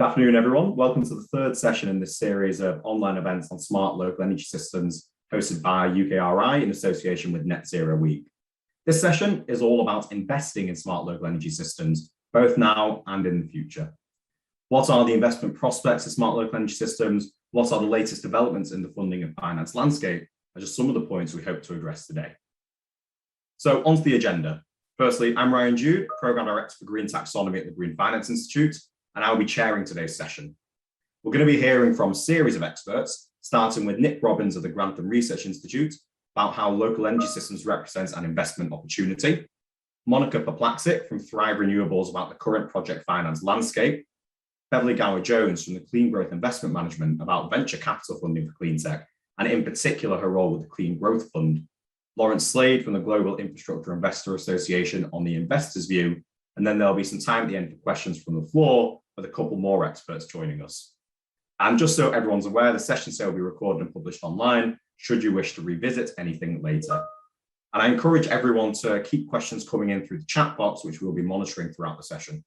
Good afternoon, everyone. Welcome to the third session in this series of online events on smart local energy systems hosted by UKRI in association with Net Zero Week. This session is all about investing in smart local energy systems, both now and in the future. What are the investment prospects of smart local energy systems? What are the latest developments in the funding and finance landscape? Are just some of the points we hope to address today. So onto the agenda. Firstly, I'm Ryan Jude, Programme Director for Green Taxonomy at the Green Finance Institute, and I'll be chairing today's session. We're going to be hearing from a series of experts, starting with Nick Robbins of the Grantham Research Institute, about how local energy systems represents an investment opportunity, Monica Poplaxic from Thrive Renewables about the current project finance landscape, Beverly Gower-Jones from the Clean Growth Investment Management about venture capital funding for clean tech, and in particular her role with the Clean Growth Fund, Lawrence Slade from the Global Infrastructure Investor Association on the investor's view, and then there'll be some time at the end for questions from the floor with a couple more experts joining us. And just so everyone's aware, the session will be recorded and published online should you wish to revisit anything later. And I encourage everyone to keep questions coming in through the chat box, which we'll be monitoring throughout the session.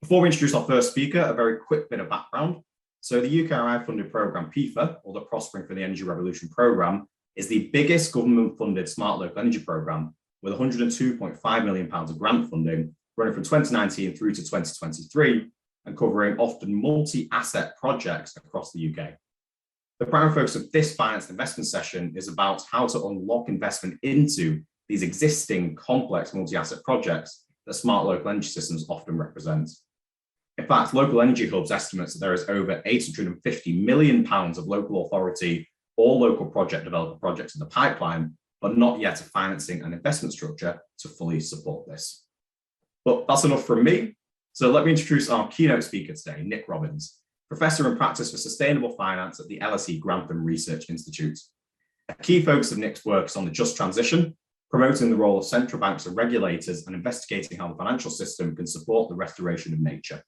Before we introduce our first speaker, a very quick bit of background. So the UKRI funded programme PIFA, or the Prospering for the Energy Revolution programme, is the biggest government-funded smart local energy programme with £102.5 million of grant funding running from 2019 through to 2023 and covering often multi-asset projects across the UK. The primary focus of this finance investment session is about how to unlock investment into these existing complex multi-asset projects that smart local energy systems often represent. In fact, Local Energy Hub's estimates that there is over £850 million of local authority or local project developer projects in the pipeline, but not yet a financing and investment structure to fully support this. But that's enough from me. So let me introduce our keynote speaker today, Nick Robbins, Professor in Practice for Sustainable Finance at the LSE Grantham Research Institute. A key focus of Nick's work is on the just transition, promoting the role of central banks and regulators and investigating how the financial system can support the restoration of nature.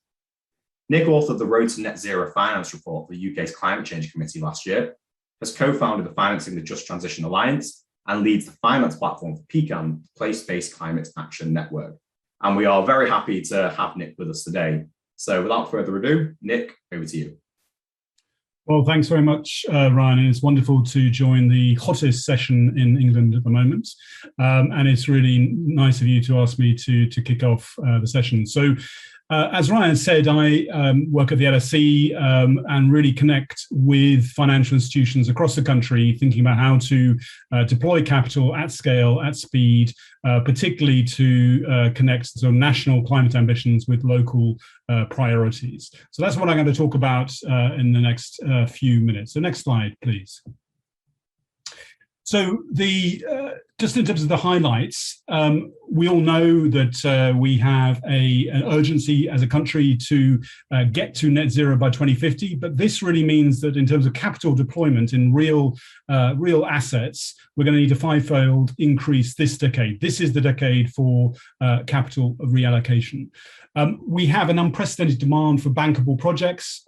Nick authored the Road to Net Zero Finance report for the UK's Climate Change Committee last year, has co-founded the Financing the Just Transition Alliance, and leads the finance platform for PCAN, Place-Based Climate Action Network. And we are very happy to have Nick with us today. So without further ado, Nick, over to you. Well, thanks very much, Ryan. And it's wonderful to join the hottest session in England at the moment. And it's really nice of you to ask me to kick off the session. So as Ryan said, I work at the LSE and really connect with financial institutions across the country, thinking about how to deploy capital at scale, at speed, particularly to connect sort of national climate ambitions with local priorities. So that's what I'm going to talk about in the next few minutes. So next slide, please. So just in terms of the highlights, we all know that we have an urgency as a country to get to net zero by 2050, but this really means that in terms of capital deployment in real assets, we're going to need a fivefold increase this decade. This is the decade for capital reallocation. We have an unprecedented demand for bankable projects.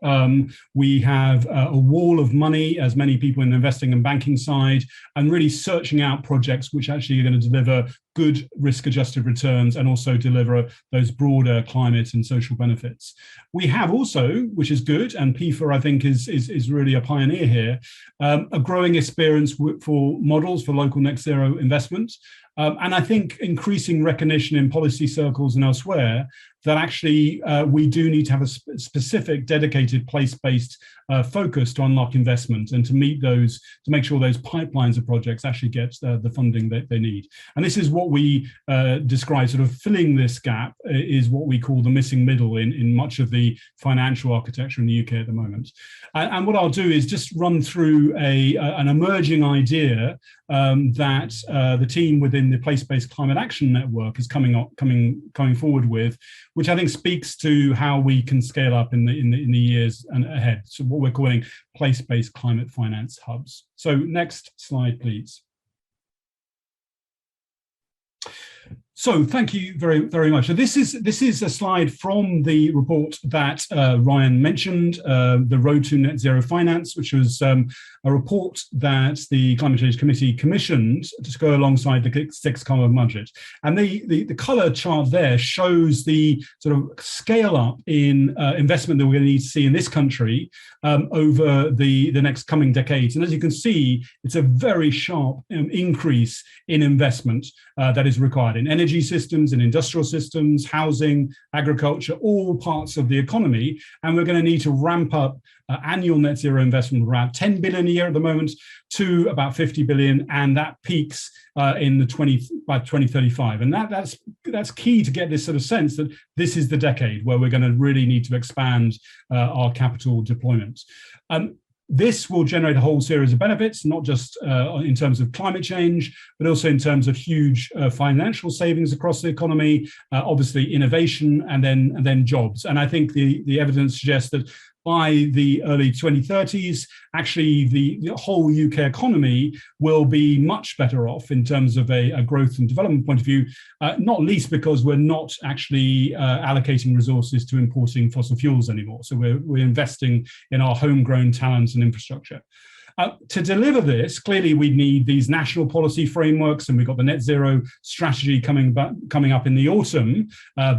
We have a wall of money, as many people in the investing and banking side, and really searching out projects which actually are going to deliver good risk-adjusted returns and also deliver those broader climate and social benefits. We have also, which is good, and PIFA I think is really a pioneer here, a growing experience for models for local net zero investment. And I think increasing recognition in policy circles and elsewhere that actually we do need to have a specific dedicated place-based focus to unlock investment and to meet those, to make sure those pipelines of projects actually get the funding that they need. And this is what we describe, sort of filling this gap is what we call the missing middle in much of the financial architecture in the UK at the moment. And what I'll do is just run through an emerging idea that the team within the Place-Based Climate Action Network is coming forward with, which I think speaks to how we can scale up in the years ahead. So what we're calling place-based climate finance hubs. So next slide, please. So thank you very, very much. So this is a slide from the report that Ryan mentioned, the Road to Net Zero Finance, which was a report that the Climate Change Committee commissioned to go alongside the sixth carbon budget. And the colour chart there shows the sort of scale up in investment that we're going to need to see in this country over the next coming decades. And as you can see, it's a very sharp increase in investment that is required in energy systems, in industrial systems, housing, agriculture, all parts of the economy. And we're going to need to ramp up annual net zero investment around 10 billion a year at the moment to about 50 billion, and that peaks by 2035. And that's key to get this sort of sense that this is the decade where we're going to really need to expand our capital deployment. This will generate a whole series of benefits, not just in terms of climate change, but also in terms of huge financial savings across the economy, obviously innovation, and then jobs. And I think the evidence suggests that by the early 2030s, actually the whole UK economy will be much better off in terms of a growth and development point of view, not least because we're not actually allocating resources to importing fossil fuels anymore. So we're investing in our homegrown talents and infrastructure. To deliver this, clearly we need these national policy frameworks, and we've got the net zero strategy coming up in the autumn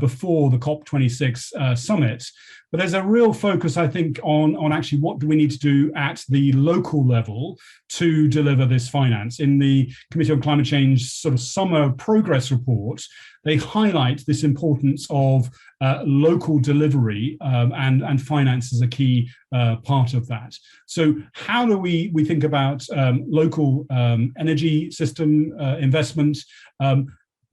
before the COP26 summit. But there's a real focus, I think, on actually what do we need to do at the local level to deliver this finance. In the Committee on Climate Change sort of summer progress report, they highlight this importance of local delivery and finance as a key part of that. So how do we think about local energy system investment,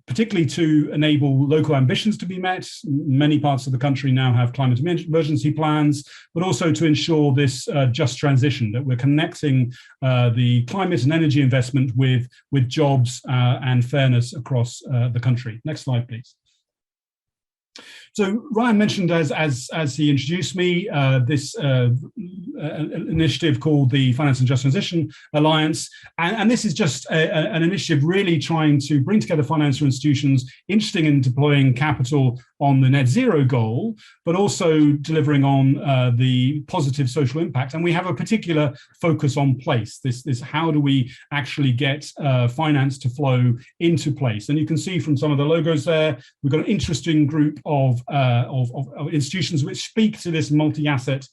particularly to enable local ambitions to be met? Many parts of the country now have climate emergency plans, but also to ensure this just transition, that we're connecting the climate and energy investment with jobs and fairness across the country. Next slide, please. So Ryan mentioned, as he introduced me, this initiative called the Finance and Just Transition Alliance, and this is just an initiative really trying to bring together financial institutions interested in deploying capital on the net zero goal, but also delivering on the positive social impact. And we have a particular focus on place. This how do we actually get finance to flow into place? And you can see from some of the logos there, we've got an interesting group of institutions which speak to this multi-asset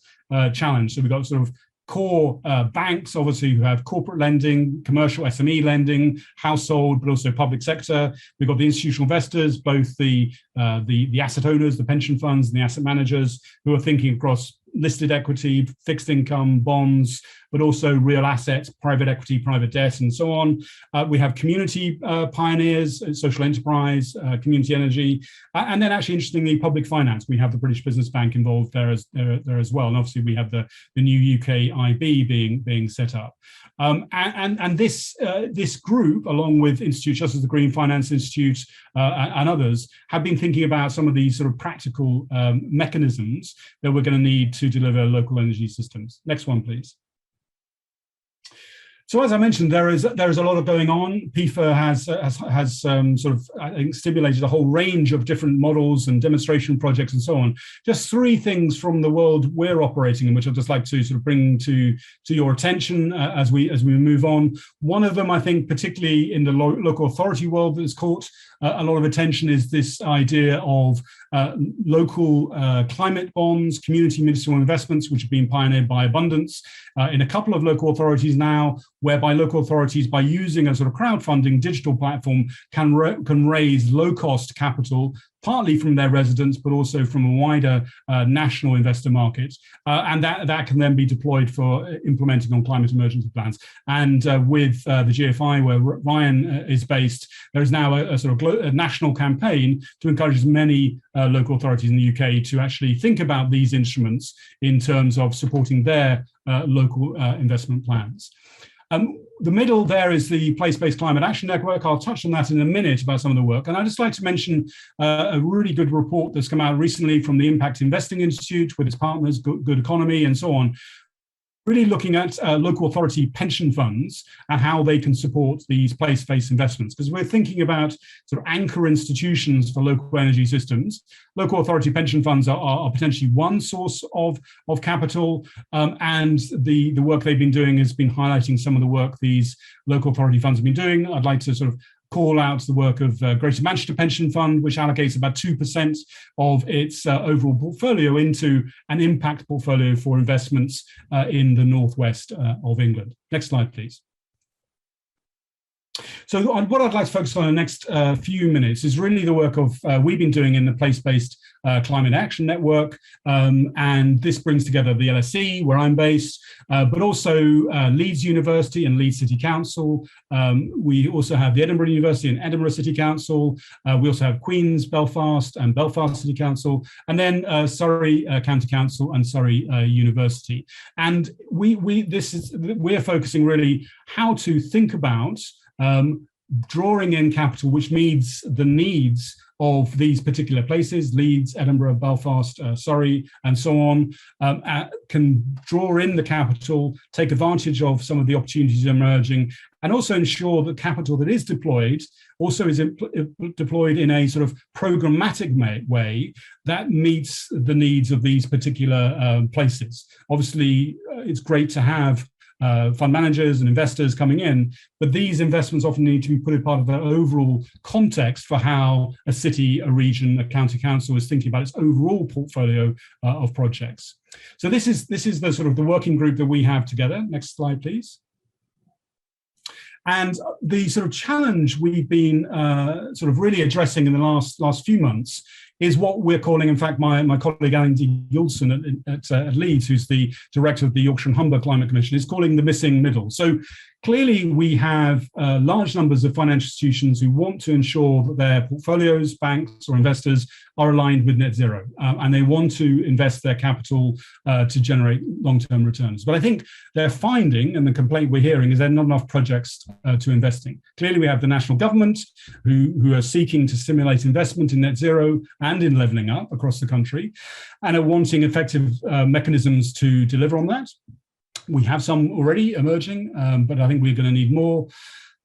challenge. So we've got sort of core banks, obviously, who have corporate lending, commercial SME lending, household, but also public sector. We've got the institutional investors, both the asset owners, the pension funds, and the asset managers, who are thinking across listed equity, fixed income, bonds, but also real assets, private equity, private debt, and so on. We have community pioneers, social enterprise, community energy, and then actually, interestingly, public finance. We have the British Business Bank involved there as well, and obviously we have the new UKRI being set up. And this group, along with institutes such as the Green Finance Institute and others, have been thinking about some of these sort of practical mechanisms that we're going to need to deliver local energy systems. Next one, please. So as I mentioned, there is a lot of going on. PIFA has sort of, I think, stimulated a whole range of different models and demonstration projects and so on. Just three things from the world we're operating in, which I'd just like to sort of bring to your attention as we move on. One of them, I think, particularly in the local authority world, that has caught a lot of attention, is this idea of local climate bonds, community municipal investments, which have been pioneered by Abundance in a couple of local authorities now, whereby local authorities, by using a sort of crowdfunding digital platform, can raise low-cost capital, partly from their residents, but also from a wider national investor market. And that can then be deployed for implementing on climate emergency plans. And with the GFI, where Ryan is based, there is now a sort of a national campaign to encourage as many local authorities in the UK to actually think about these instruments in terms of supporting their local investment plans. The middle there is the Place-Based Climate Action Network. I'll touch on that in a minute about some of the work. And I'd just like to mention a really good report that's come out recently from the Impact Investing Institute with its partners, Good Economy and so on, really looking at local authority pension funds and how they can support these place-based investments, because we're thinking about sort of anchor institutions for local energy systems. Local authority pension funds are potentially one source of capital, and the work they've been doing has been highlighting some of the work these local authority funds have been doing. I'd like to sort of call out the work of Greater Manchester Pension Fund, which allocates about 2% of its overall portfolio into an impact portfolio for investments in the northwest of England. Next slide, please. So what I'd like to focus on in the next few minutes is really the work of we've been doing in the place-based climate action network, and this brings together the LSE, where I'm based, but also Leeds University and Leeds City Council. We also have the Edinburgh University and Edinburgh City Council. We also have Queen's Belfast and Belfast City Council, and then Surrey County Council and Surrey University. And we're focusing really how to think about drawing in capital which meets the needs of these particular places, Leeds, Edinburgh, Belfast, Surrey, and so on, can draw in the capital, take advantage of some of the opportunities emerging, and also ensure that capital that is deployed also is deployed in a sort of programmatic way that meets the needs of these particular places. Obviously, it's great to have fund managers and investors coming in, but these investments often need to be put as part of the overall context for how a city, a region, a county council is thinking about its overall portfolio of projects. So this is the sort of the working group that we have together. Next slide, please. And the sort of challenge we've been sort of really addressing in the last few months is what we're calling, in fact, my colleague Alan D. Gouldson at Leeds, who's the director of the Yorkshire and Humber Climate Commission, is calling the missing middle. So clearly we have large numbers of financial institutions who want to ensure that their portfolios, banks or investors are aligned with net zero, and they want to invest their capital to generate long-term returns. But I think they're finding, and the complaint we're hearing, is there are not enough projects to invest in. Clearly we have the national government who are seeking to stimulate investment in net zero and in levelling up across the country, and are wanting effective mechanisms to deliver on that. We have some already emerging, but I think we're going to need more.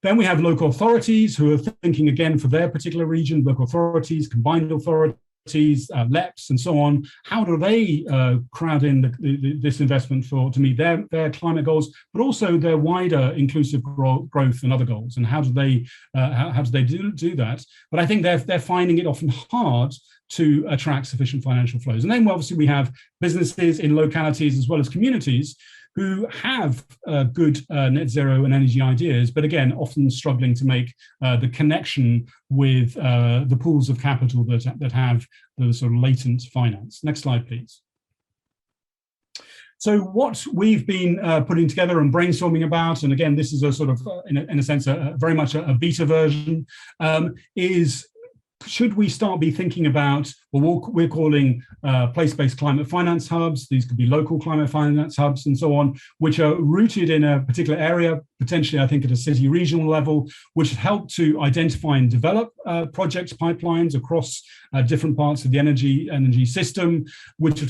Then we have local authorities who are thinking again for their particular region, local authorities, combined authorities, LEPs and so on. How do they crowd in this investment to meet their climate goals, but also their wider inclusive growth and other goals? And how do they do that? But I think they're finding it often hard to attract sufficient financial flows. And then obviously we have businesses in localities as well as communities who have good net zero and energy ideas, but again, often struggling to make the connection with the pools of capital that have the sort of latent finance. Next slide, please. So what we've been putting together and brainstorming about, and again, this is a sort of, in a sense, very much a beta version, is should we start be thinking about what we're calling place-based climate finance hubs? These could be local climate finance hubs and so on, which are rooted in a particular area, potentially I think at a city regional level, which help to identify and develop project pipelines across different parts of the energy system, which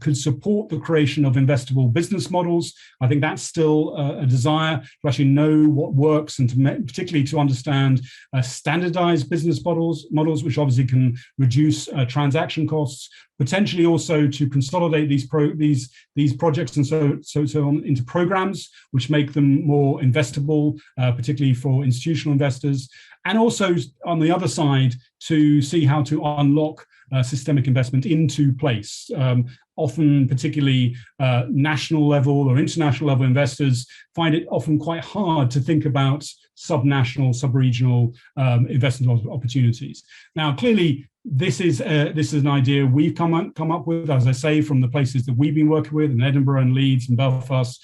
could support the creation of investable business models. I think that's still a desire to actually know what works and particularly to understand standardized business models, which obviously can reduce transaction costs, potentially also to consolidate these projects and so on into programs, which make them more investable, particularly for institutional investors, and also on the other side to see how to unlock systemic investment into place. Often, particularly national level or international level investors find it often quite hard to think about subnational, sub-regional investment opportunities. Now, clearly, this is an idea we've come up with, as I say, from the places that we've been working with in Edinburgh and Leeds and Belfast,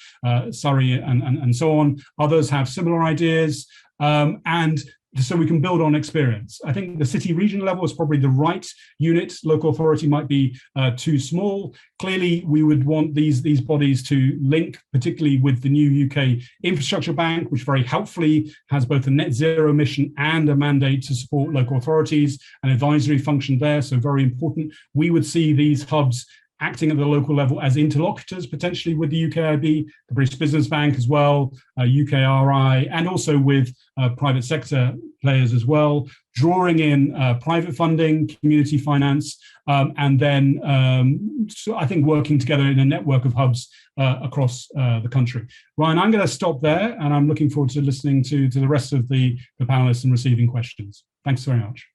Surrey, and so on. Others have similar ideas, and so we can build on experience. I think the city region level is probably the right unit. Local authority might be too small. Clearly, we would want these bodies to link, particularly with the new UK Infrastructure Bank, which very helpfully has both a net zero mission and a mandate to support local authorities, an advisory function there, so very important. We would see these hubs acting at the local level as interlocutors potentially with the UKIB, the British Business Bank as well, UKRI, and also with private sector players as well, drawing in private funding, community finance, and then so I think working together in a network of hubs across the country. Ryan, I'm going to stop there, and I'm looking forward to listening to the rest of the panelists and receiving questions. Thanks very much.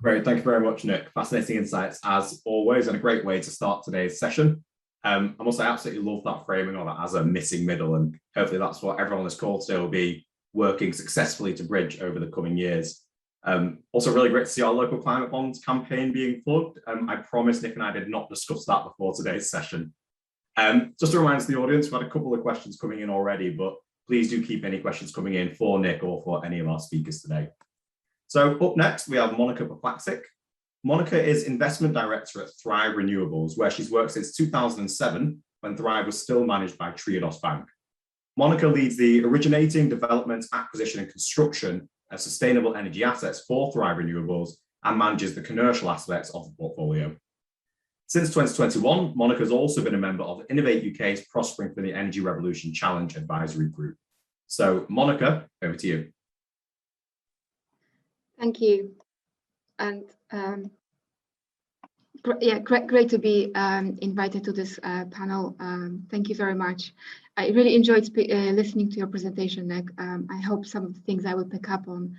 Great, thank you very much, Nick. Fascinating insights as always, and a great way to start today's session. I must say, I absolutely love that framing of it as a missing middle, and hopefully that's what everyone on this call today will be working successfully to bridge over the coming years. Also really great to see our local climate bonds campaign being plugged. I promise Nick and I did not discuss that before today's session. Just a reminder to the audience, we've had a couple of questions coming in already, but please do keep any questions coming in for Nick or for any of our speakers today. So up next, we have Monica Poplaksik. Monica is Investment Director at Thrive Renewables, where she's worked since 2007, when Thrive was still managed by Triodos Bank. Monica leads the originating, development, acquisition, and construction of sustainable energy assets for Thrive Renewables and manages the commercial aspects of the portfolio. Since 2021, Monica has also been a member of Innovate UK's Prospering for the Energy Revolution Challenge Advisory Group. So Monica, over to you. Thank you, and yeah, great to be invited to this panel. Thank you very much. I really enjoyed listening to your presentation, Nick. I hope some of the things I will pick up on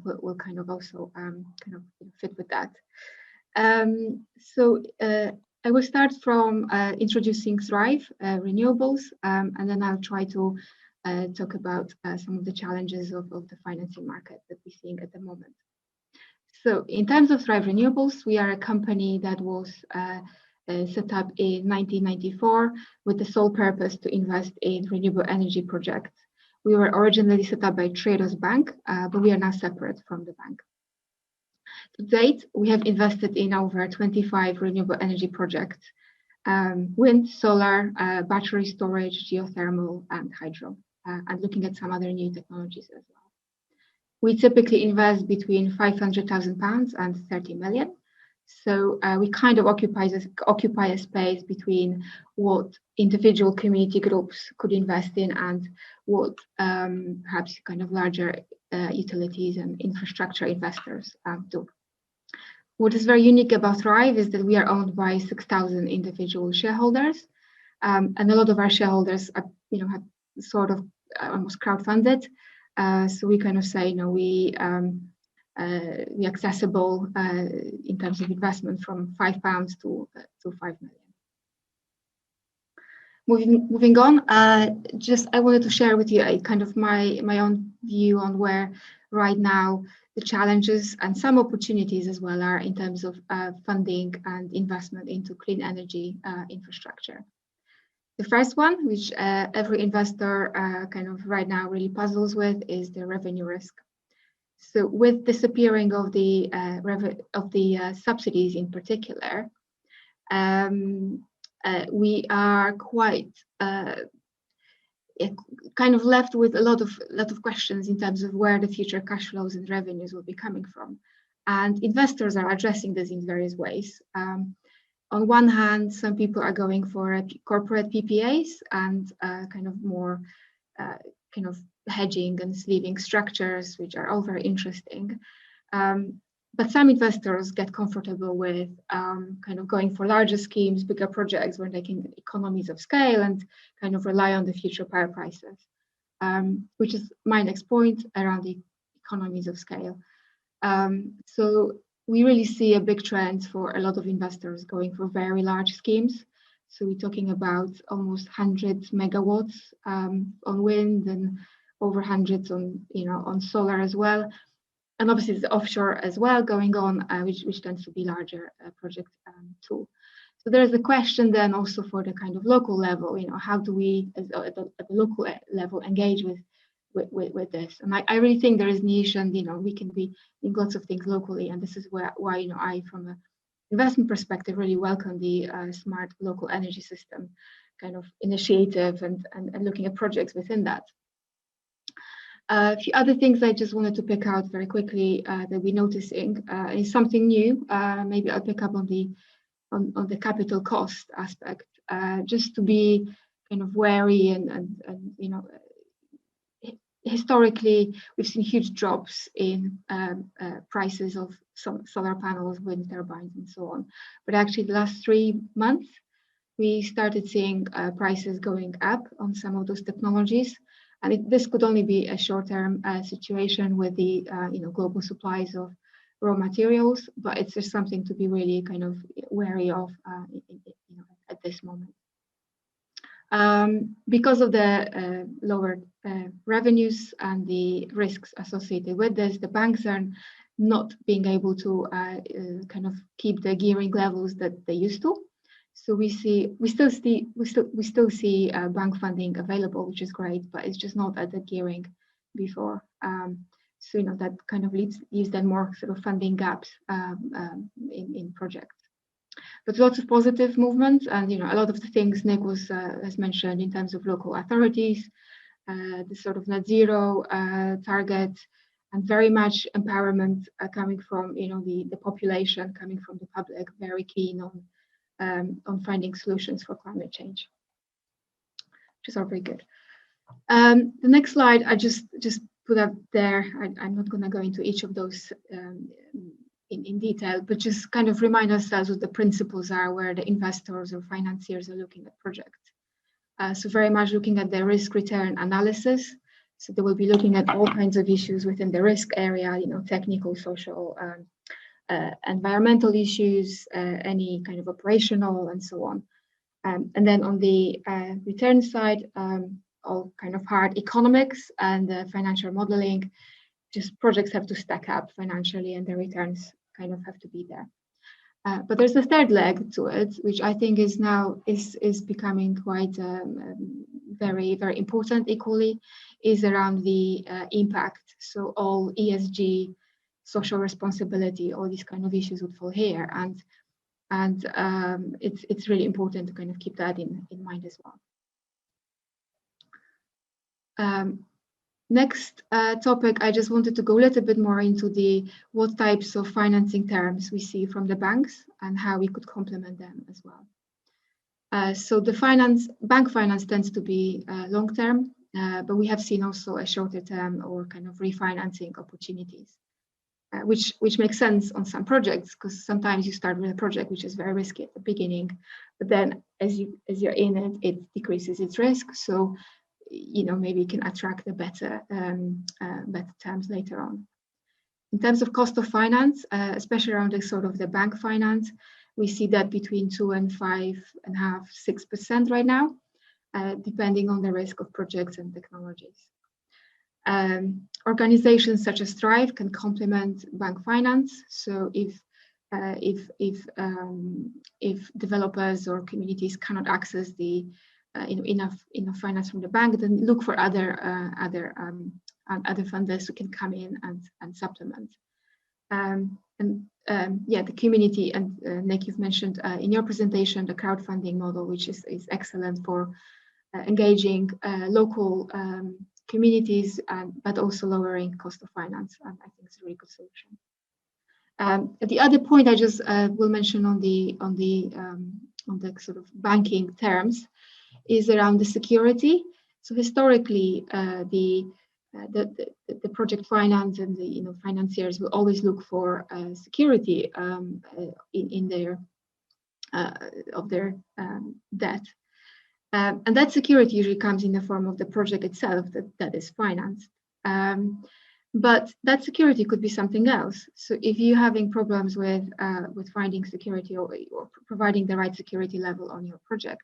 will kind of also fit with that. So I will start from introducing Thrive Renewables, and then I'll try to talk about some of the challenges of the financing market that we're seeing at the moment. So in terms of Thrive Renewables, we are a company that was set up in 1994 with the sole purpose to invest in renewable energy projects. We were originally set up by Triodos Bank, but we are now separate from the bank. To date, we have invested in over 25 renewable energy projects, wind, solar, battery storage, geothermal, and hydro. And looking at some other new technologies as well. We typically invest between £500,000 and 30 million. So we kind of occupy a space between what individual community groups could invest in and what perhaps kind of larger utilities and infrastructure investors do. What is very unique about Thrive is that we are owned by 6,000 individual shareholders, and a lot of our shareholders are, have sort of almost crowdfunded. So we kind of say, we accessible in terms of investment from £5 to 5 million. Moving on, I wanted to share with you a kind of my own view on where right now the challenges and some opportunities as well are in terms of funding and investment into clean energy infrastructure. The first one, which every investor kind of right now really puzzles with, is the revenue risk. So with disappearing of the subsidies in particular, we are quite kind of left with a lot of questions in terms of where the future cash flows and revenues will be coming from. And investors are addressing this in various ways. On one hand, some people are going for corporate PPAs and kind of more kind of hedging and sleeving structures, which are all very interesting. But some investors get comfortable with kind of going for larger schemes, bigger projects where they can get economies of scale and kind of rely on the future power prices, which is my next point around the economies of scale. So we really see a big trend for a lot of investors going for very large schemes. So we're talking about almost 100 megawatts on wind and over hundreds on on solar as well. And obviously the offshore as well going on, which tends to be larger projects too. So there's a question then also for the kind of local level, how do we at the local level engage with this? And I really think there is niche, and we can be doing lots of things locally, and this is why I, from an investment perspective, really welcome the smart local energy system kind of initiative and looking at projects within that. A few other things I just wanted to pick out very quickly that we're noticing is something new. Maybe I'll pick up on the capital cost aspect, just to be kind of wary and you know, historically we've seen huge drops in prices of some solar panels, wind turbines, and so on. But actually, the last 3 months we started seeing prices going up on some of those technologies. And this could only be a short-term situation with the you know, global supplies of raw materials, but it's just something to be really kind of wary of you know, at this moment. Because of the lower revenues and the risks associated with this, the banks are not being able to kind of keep the gearing levels that they used to. So we still see bank funding available, which is great, but it's just not at the gearing before. So you know, that kind of leaves then more sort of funding gaps in projects. But lots of positive movements, and you know, a lot of the things Nick has mentioned in terms of local authorities, the sort of net zero target, and very much empowerment coming from, you know, the population, coming from the public, very keen on finding solutions for climate change, which is all very good. The next slide I just put up there. I'm not going to go into each of those in detail, but just kind of remind ourselves what the principles are where the investors or financiers are looking at projects. So very much looking at the risk return analysis. So they will be looking at all kinds of issues within the risk area, you know, technical, social, environmental issues, any kind of operational, and so on. And then on the return side, all kind of hard economics and financial modeling. Just projects have to stack up financially, and the returns kind of have to be there. But there's a third leg to it, which I think is now is becoming quite very, very important equally, is around the impact. So all ESG, social responsibility, all these kind of issues would fall here, and it's really important to kind of keep that in mind as well. Next topic, I just wanted to go a little bit more into what types of financing terms we see from the banks and how we could complement them as well. So the bank finance tends to be long term, but we have seen also a shorter term or kind of refinancing opportunities, which makes sense on some projects, because sometimes you start with a project which is very risky at the beginning, but then as you're in it, it decreases its risk. So you know, maybe you can attract the better terms later on. In terms of cost of finance, especially around the sort of the bank finance, we see that between 2 and 5.5%, 6% right now, depending on the risk of projects and technologies. Organizations such as Thrive can complement bank finance. So if developers or communities cannot access the enough finance from the bank, then look for other funders who can come in and supplement. Yeah, the community, and Nick, you've mentioned in your presentation the crowdfunding model, which is excellent for engaging local communities, but also lowering cost of finance. And I think it's a really good solution. The other point I just will mention on the sort of banking terms is around the security. So historically, the project finance and the financiers will always look for security in their debt, and that security usually comes in the form of the project itself that is financed. But that security could be something else. So if you're having problems with finding security or providing the right security level on your project,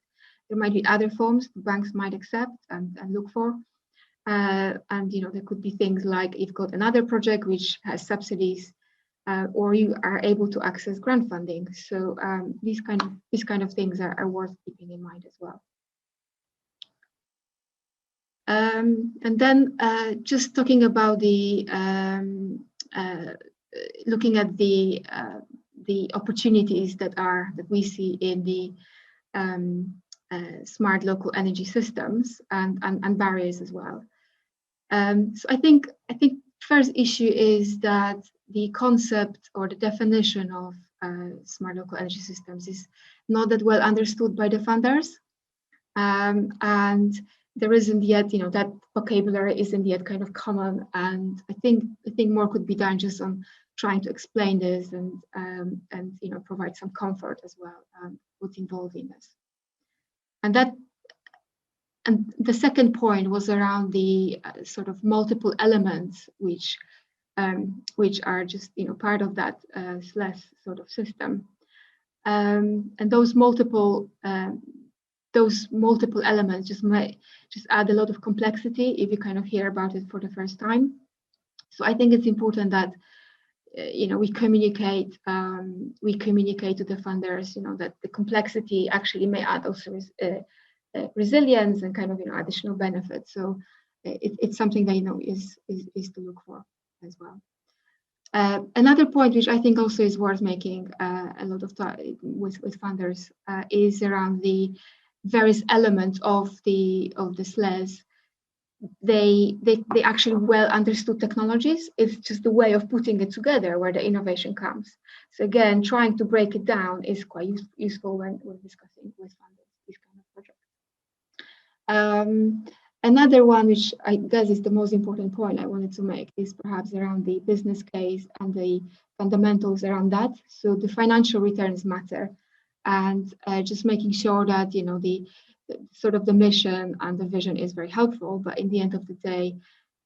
there might be other forms the banks might accept and look for. And there could be things like you've got another project which has subsidies, or you are able to access grant funding. So these kind of things are worth keeping in mind as well. And then just talking about looking at the opportunities that we see in the smart local energy systems and barriers as well. So I think first issue is that the concept or the definition of smart local energy systems is not that well understood by the funders, and there isn't yet, that vocabulary isn't yet kind of common. And I think more could be done just on trying to explain this and provide some comfort as well, what's involved in this. And the second point was around the sort of multiple elements which are just part of that SLES sort of system, and those multiple elements just add a lot of complexity if you kind of hear about it for the first time. So I think it's important that we communicate to the funders that the complexity actually may add also resilience and kind of additional benefits. So it's something that is to look for as well. Another point which I think also is worth making a lot of time with funders is around the various elements of the SLES. They actually well understood technologies. It's just the way of putting it together where the innovation comes. So again, trying to break it down is quite useful when we're discussing with funders these kind of projects. Another one, which I guess is the most important point I wanted to make, is perhaps around the business case and the fundamentals around that. So the financial returns matter, and just making sure that the sort of the mission and the vision is very helpful. But in the end of the day,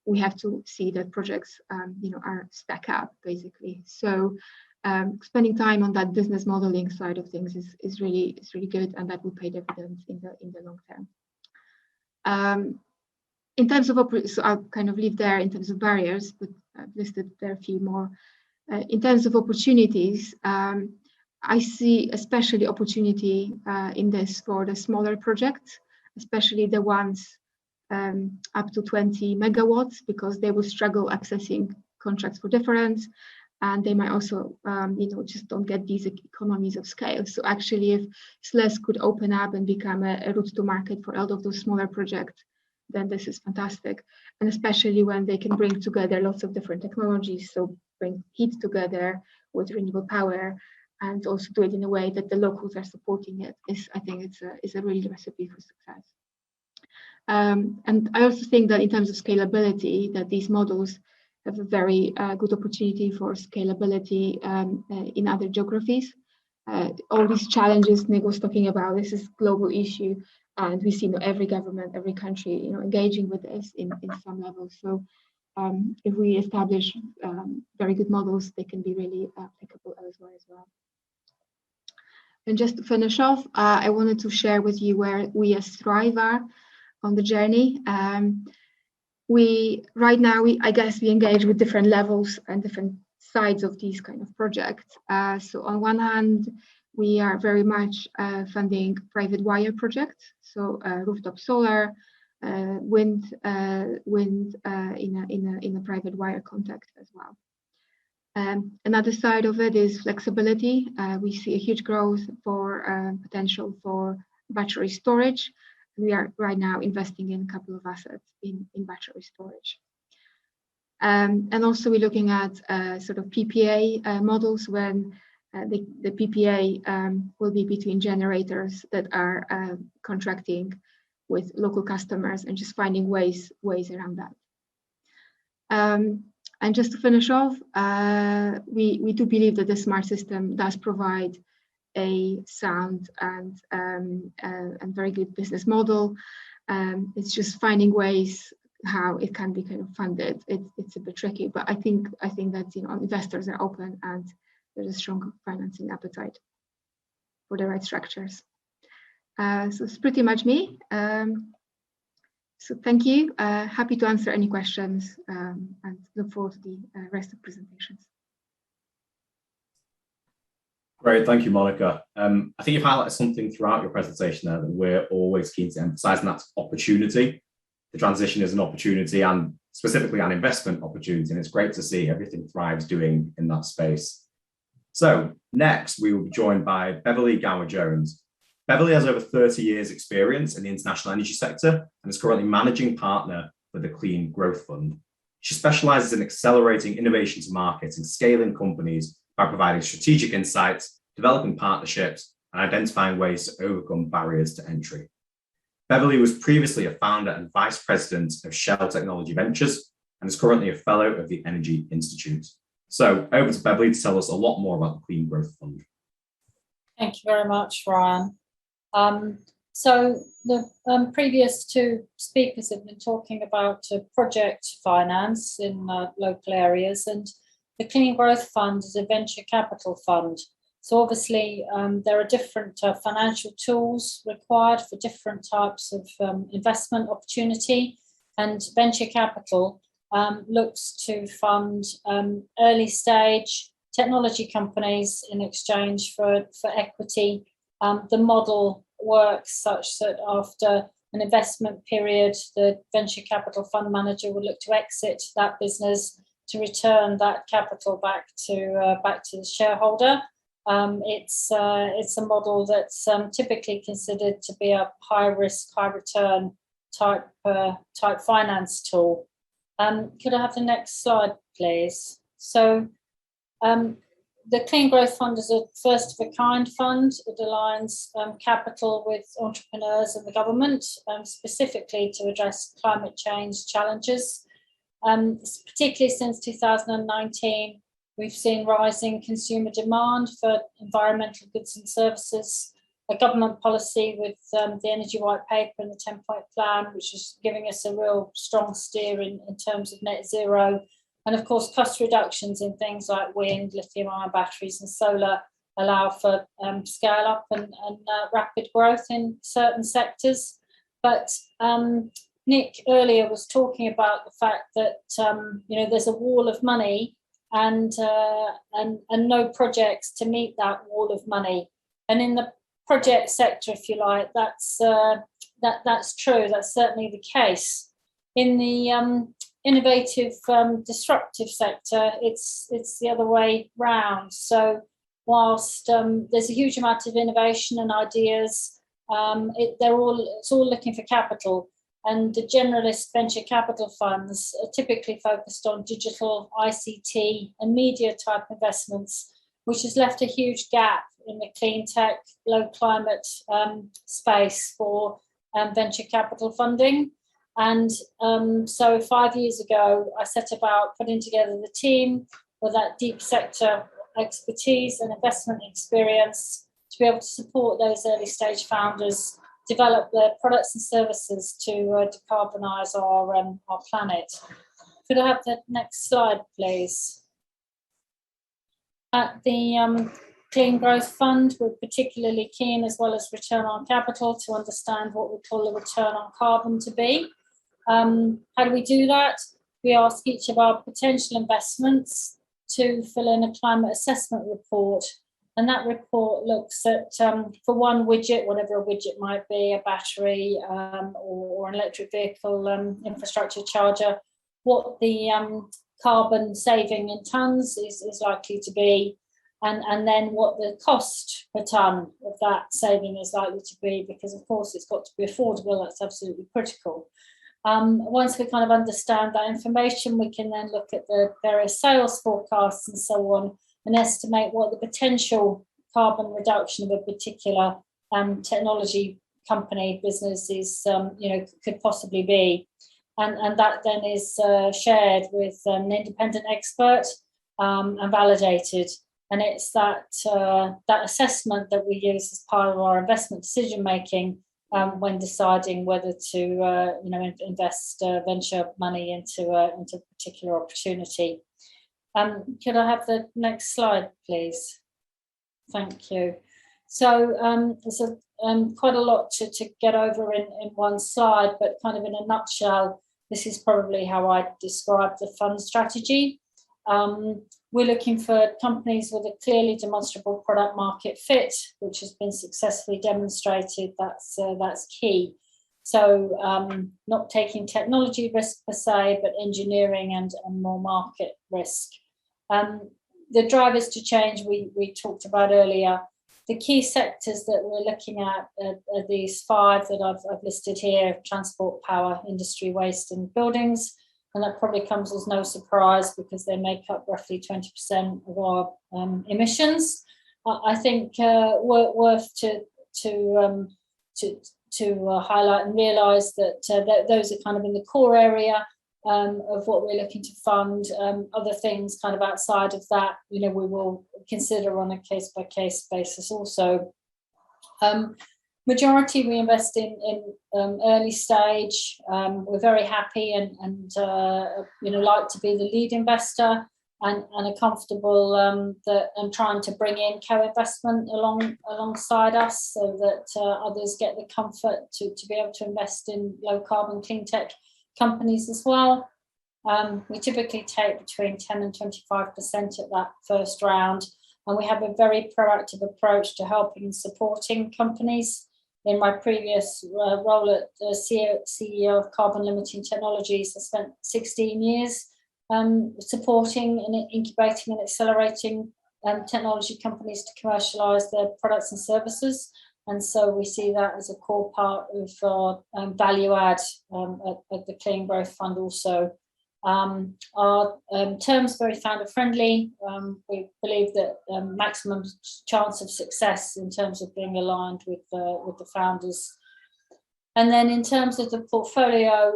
we have to see that projects are stack up basically. So spending time on that business modeling side of things is really good, and that will pay dividends in the long term. In terms of so I'll kind of leave there in terms of barriers, but I've listed there a few more. In terms of opportunities, I see especially opportunity in this for the smaller projects, especially the ones up to 20 megawatts, because they will struggle accessing contracts for difference, and they might also just don't get these economies of scale. So actually, if SLES could open up and become a route to market for all of those smaller projects, then this is fantastic. And especially when they can bring together lots of different technologies, so bring heat together with renewable power, and also do it in a way that the locals are supporting it, I think it's a really recipe for success. And I also think that in terms of scalability, that these models have a very good opportunity for scalability in other geographies. All these challenges Nick was talking about, this is a global issue, and we see every government, every country, engaging with this in some level. So if we establish very good models, they can be really applicable elsewhere as well. And just to finish off, I wanted to share with you where we as Thrive are on the journey. Right now, I guess we engage with different levels and different sides of these kind of projects. So on one hand, we are very much funding private wire projects, so rooftop solar, wind in a private wire context as well. Another side of it is flexibility. We see a huge growth for potential for battery storage. We are right now investing in a couple of assets in battery storage. And also we're looking at sort of PPA models when the PPA will be between generators that are contracting with local customers and just finding ways around that. And just to finish off, we do believe that the smart system does provide a sound and very good business model. It's just finding ways how it can be kind of funded. It's a bit tricky, but I think that investors are open and there's a strong financing appetite for the right structures. So it's pretty much me. So thank you. Happy to answer any questions and look forward to the rest of the presentations. Great, thank you, Monica. I think you've highlighted something throughout your presentation there that we're always keen to emphasize, and that's opportunity. The transition is an opportunity, and specifically an investment opportunity, and it's great to see everything Thrive's doing in that space. So next, we will be joined by Beverly Gower-Jones. Beverly has over 30 years experience in the international energy sector and is currently managing partner for the Clean Growth Fund. She specializes in accelerating innovation to market and scaling companies by providing strategic insights, developing partnerships, and identifying ways to overcome barriers to entry. Beverly was previously a founder and vice president of Shell Technology Ventures and is currently a fellow of the Energy Institute. So over to Beverly to tell us a lot more about the Clean Growth Fund. Thank you very much, Ryan. So the previous two speakers have been talking about project finance in local areas, and the Clean Growth Fund is a venture capital fund. So obviously there are different financial tools required for different types of investment opportunity, and venture capital looks to fund early stage technology companies in exchange for equity. The model works such that after an investment period, the venture capital fund manager will look to exit that business to return that capital back to the shareholder. It's a model that's typically considered to be a high risk, high return type finance tool. Could I have the next slide, please? So the Clean Growth Fund is a first of a kind fund. It aligns capital with entrepreneurs and the government, specifically to address climate change challenges. Particularly since 2019, we've seen rising consumer demand for environmental goods and services, a government policy with the Energy White Paper and the 10-point plan, which is giving us a real strong steer in terms of net zero. And of course, cost reductions in things like wind, lithium-ion batteries and solar allow for scale up and rapid growth in certain sectors. But Nick earlier was talking about the fact that there's a wall of money and no projects to meet that wall of money. And in the project sector, if you like, that's true. That's certainly the case. In the innovative, disruptive sector, it's the other way round. So whilst there's a huge amount of innovation and ideas, it's all looking for capital. And the generalist venture capital funds are typically focused on digital, ICT and media type investments, which has left a huge gap in the clean tech, low climate space for venture capital funding. And so 5 years ago, I set about putting together the team with that deep sector expertise and investment experience to be able to support those early stage founders develop their products and services to decarbonise our planet. Could I have the next slide, please? At the Clean Growth Fund, we're particularly keen, as well as return on capital, to understand what we call a return on carbon to be. How do we do that? We ask each of our potential investments to fill in a climate assessment report. And that report looks at, for one widget, whatever a widget might be, a battery or an electric vehicle infrastructure charger, what the carbon saving in tonnes is likely to be, and then what the cost per tonne of that saving is likely to be, because of course it's got to be affordable. That's absolutely critical. Once we kind of understand that information, we can then look at the various sales forecasts and so on, and estimate what the potential carbon reduction of a particular technology company business is, could possibly be, and that then is shared with an independent expert and validated. And it's that assessment that we use as part of our investment decision making when deciding whether to invest venture money into a particular opportunity. Could I have the next slide, please? Thank you. So there's quite a lot to get over in one slide, but kind of in a nutshell, this is probably how I describe the fund strategy. We're looking for companies with a clearly demonstrable product market fit, which has been successfully demonstrated. That's key. So not taking technology risk per se, but engineering and more market risk. The drivers to change we talked about earlier. The key sectors that we're looking at are these 5 that I've listed here: transport, power, industry, waste and buildings. And that probably comes as no surprise because they make up roughly 20% of our emissions. I think worth to highlight and realise that those are kind of in the core area of what we're looking to fund. Other things kind of outside of that, we will consider on a case-by-case basis also. Majority we invest in early stage. We're very happy and like to be the lead investor and are comfortable and trying to bring in co-investment alongside us so that others get the comfort to be able to invest in low carbon clean tech companies as well. We typically take between 10 and 25% at that first round, and we have a very proactive approach to helping and supporting companies. In my previous role at CEO of Carbon Limiting Technologies, I spent 16 years supporting and incubating and accelerating technology companies to commercialise their products and services. And so we see that as a core part of our value add at the Clean Growth Fund also. Our terms very founder friendly. We believe that maximum chance of success in terms of being aligned with the founders. And then in terms of the portfolio,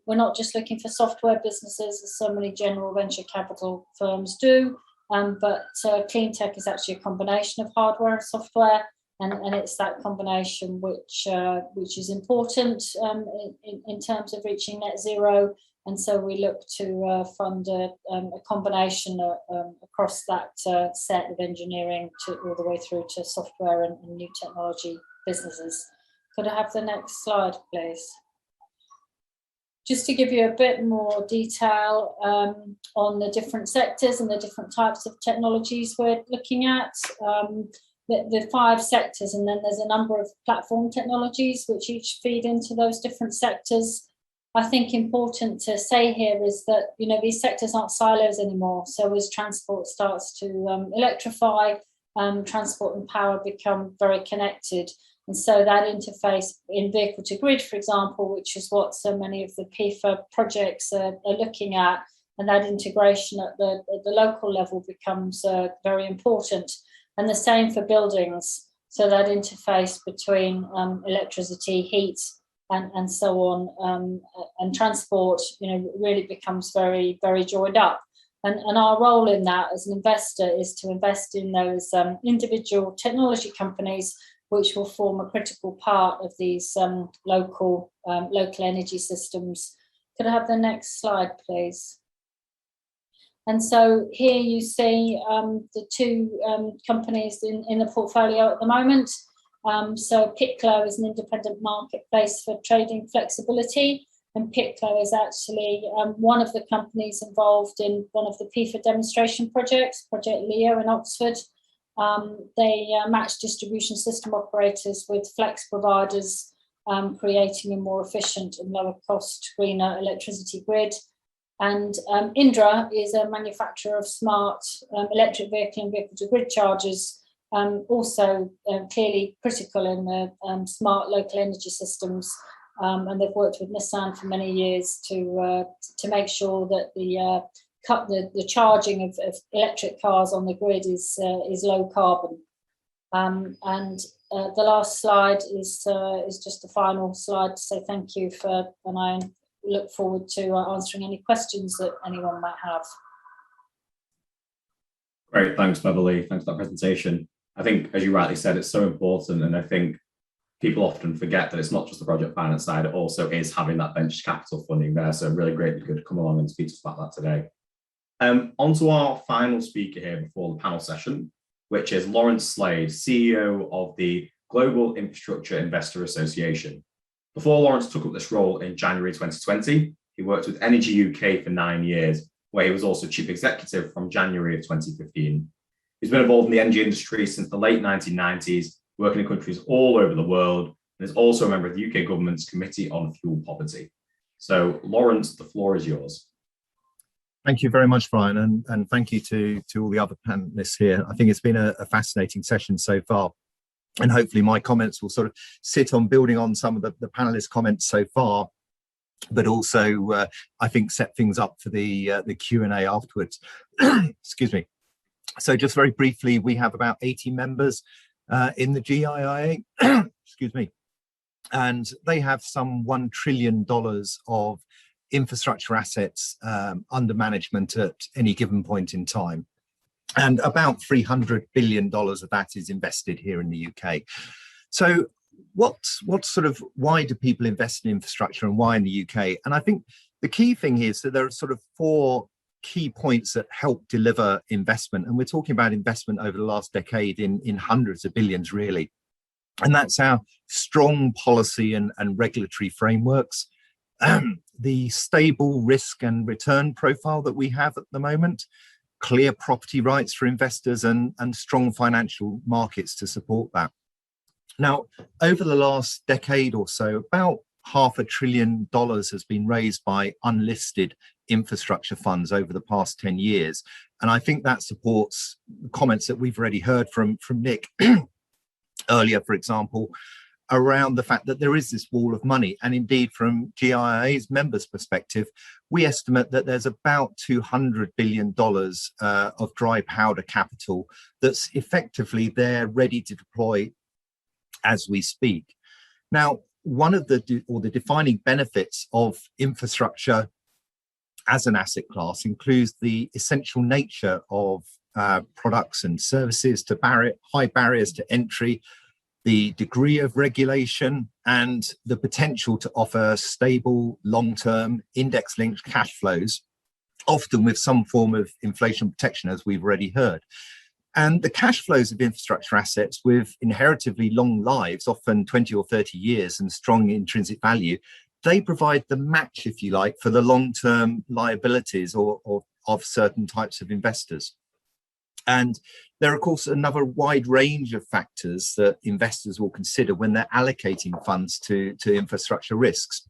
we're not just looking for software businesses, as so many general venture capital firms do, but clean tech is actually a combination of hardware and software, and it's that combination which is important in terms of reaching net zero. And so we look to fund a combination across that set of engineering all the way through to software and new technology businesses. Could I have the next slide, please? Just to give you a bit more detail on the different sectors and the different types of technologies we're looking at. The 5 sectors, and then there's a number of platform technologies which each feed into those different sectors. I think important to say here is that these sectors aren't silos anymore. So as transport starts to electrify, transport and power become very connected. And so that interface in vehicle to grid, for example, which is what so many of the PIFA projects are looking at, and that integration at the local level becomes very important. And the same for buildings. So that interface between electricity, heat, and so on, and transport, really becomes very, very joined up. And our role in that as an investor is to invest in those individual technology companies which will form a critical part of these local energy systems. Could I have the next slide, please? And so here you see the 2 companies in the portfolio at the moment. So Piclo is an independent marketplace for trading flexibility, and Piclo is actually one of the companies involved in one of the PIFA demonstration projects, Project Leo in Oxford. They match distribution system operators with flex providers, creating a more efficient and lower cost, greener electricity grid. And Indra is a manufacturer of smart electric vehicle and vehicle to grid chargers, also clearly critical in the smart local energy systems. And they've worked with Nissan for many years to make sure that the charging of electric cars on the grid is low carbon. And the last slide is just the final slide to say thank you and I look forward to answering any questions that anyone might have. Great, thanks, Beverly. Thanks for that presentation. I think, as you rightly said, it's so important, and I think people often forget that it's not just the project finance side, it also is having that venture capital funding there. So really great you could come along and speak to us about that today. On to our final speaker here before the panel session, which is Lawrence Slade, CEO of the Global Infrastructure Investor Association. Before Lawrence took up this role in January 2020, he worked with Energy UK for 9 years, where he was also chief executive from January of 2015. He's been involved in the energy industry since the late 1990s, working in countries all over the world, and is also a member of the UK government's Committee on Fuel Poverty. So, Lawrence, the floor is yours. Thank you very much, Brian, and thank you to all the other panelists here. I think it's been a fascinating session so far. And hopefully my comments will sort of sit on building on some of the panelists' comments so far, but also I think set things up for the Q&A afterwards. Excuse me. So just very briefly, we have about 80 members in the GIIA, excuse me, and they have some $1 trillion of infrastructure assets under management at any given point in time. And about $300 billion of that is invested here in the UK. So what sort of, why do people invest in infrastructure and why in the UK? And I think the key thing is that there are sort of 4 key points that help deliver investment. And we're talking about investment over the last decade in hundreds of billions, really. And that's our strong policy and regulatory frameworks, the stable risk and return profile that we have at the moment, clear property rights for investors, and strong financial markets to support that. Now, over the last decade or so, about $500 billion has been raised by unlisted infrastructure funds over the past 10 years. And I think that supports comments that we've already heard from Nick earlier, for example, around the fact that there is this wall of money. And indeed, from GIIA's members' perspective, we estimate that there's about $200 billion of dry powder capital that's effectively there ready to deploy as we speak. Now, one of the defining benefits of infrastructure as an asset class includes the essential nature of products and services to high barriers to entry, the degree of regulation, and the potential to offer stable, long-term, index-linked cash flows, often with some form of inflation protection, as we've already heard. And the cash flows of infrastructure assets with inheritively long lives, often 20 or 30 years, and strong intrinsic value, they provide the match, if you like, for the long-term liabilities or of certain types of investors. And there are, of course, another wide range of factors that investors will consider when they're allocating funds to infrastructure risks.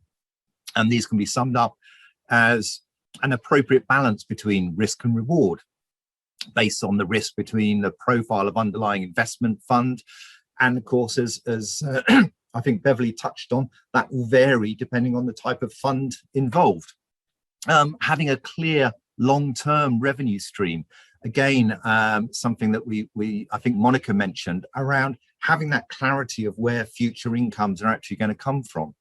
And these can be summed up as an appropriate balance between risk and reward, based on the risk between the profile of underlying investment fund. And of course, as I think Beverly touched on, that will vary depending on the type of fund involved. Having a clear long-term revenue stream, again, something that I think Monica mentioned, around having that clarity of where future incomes are actually going to come from.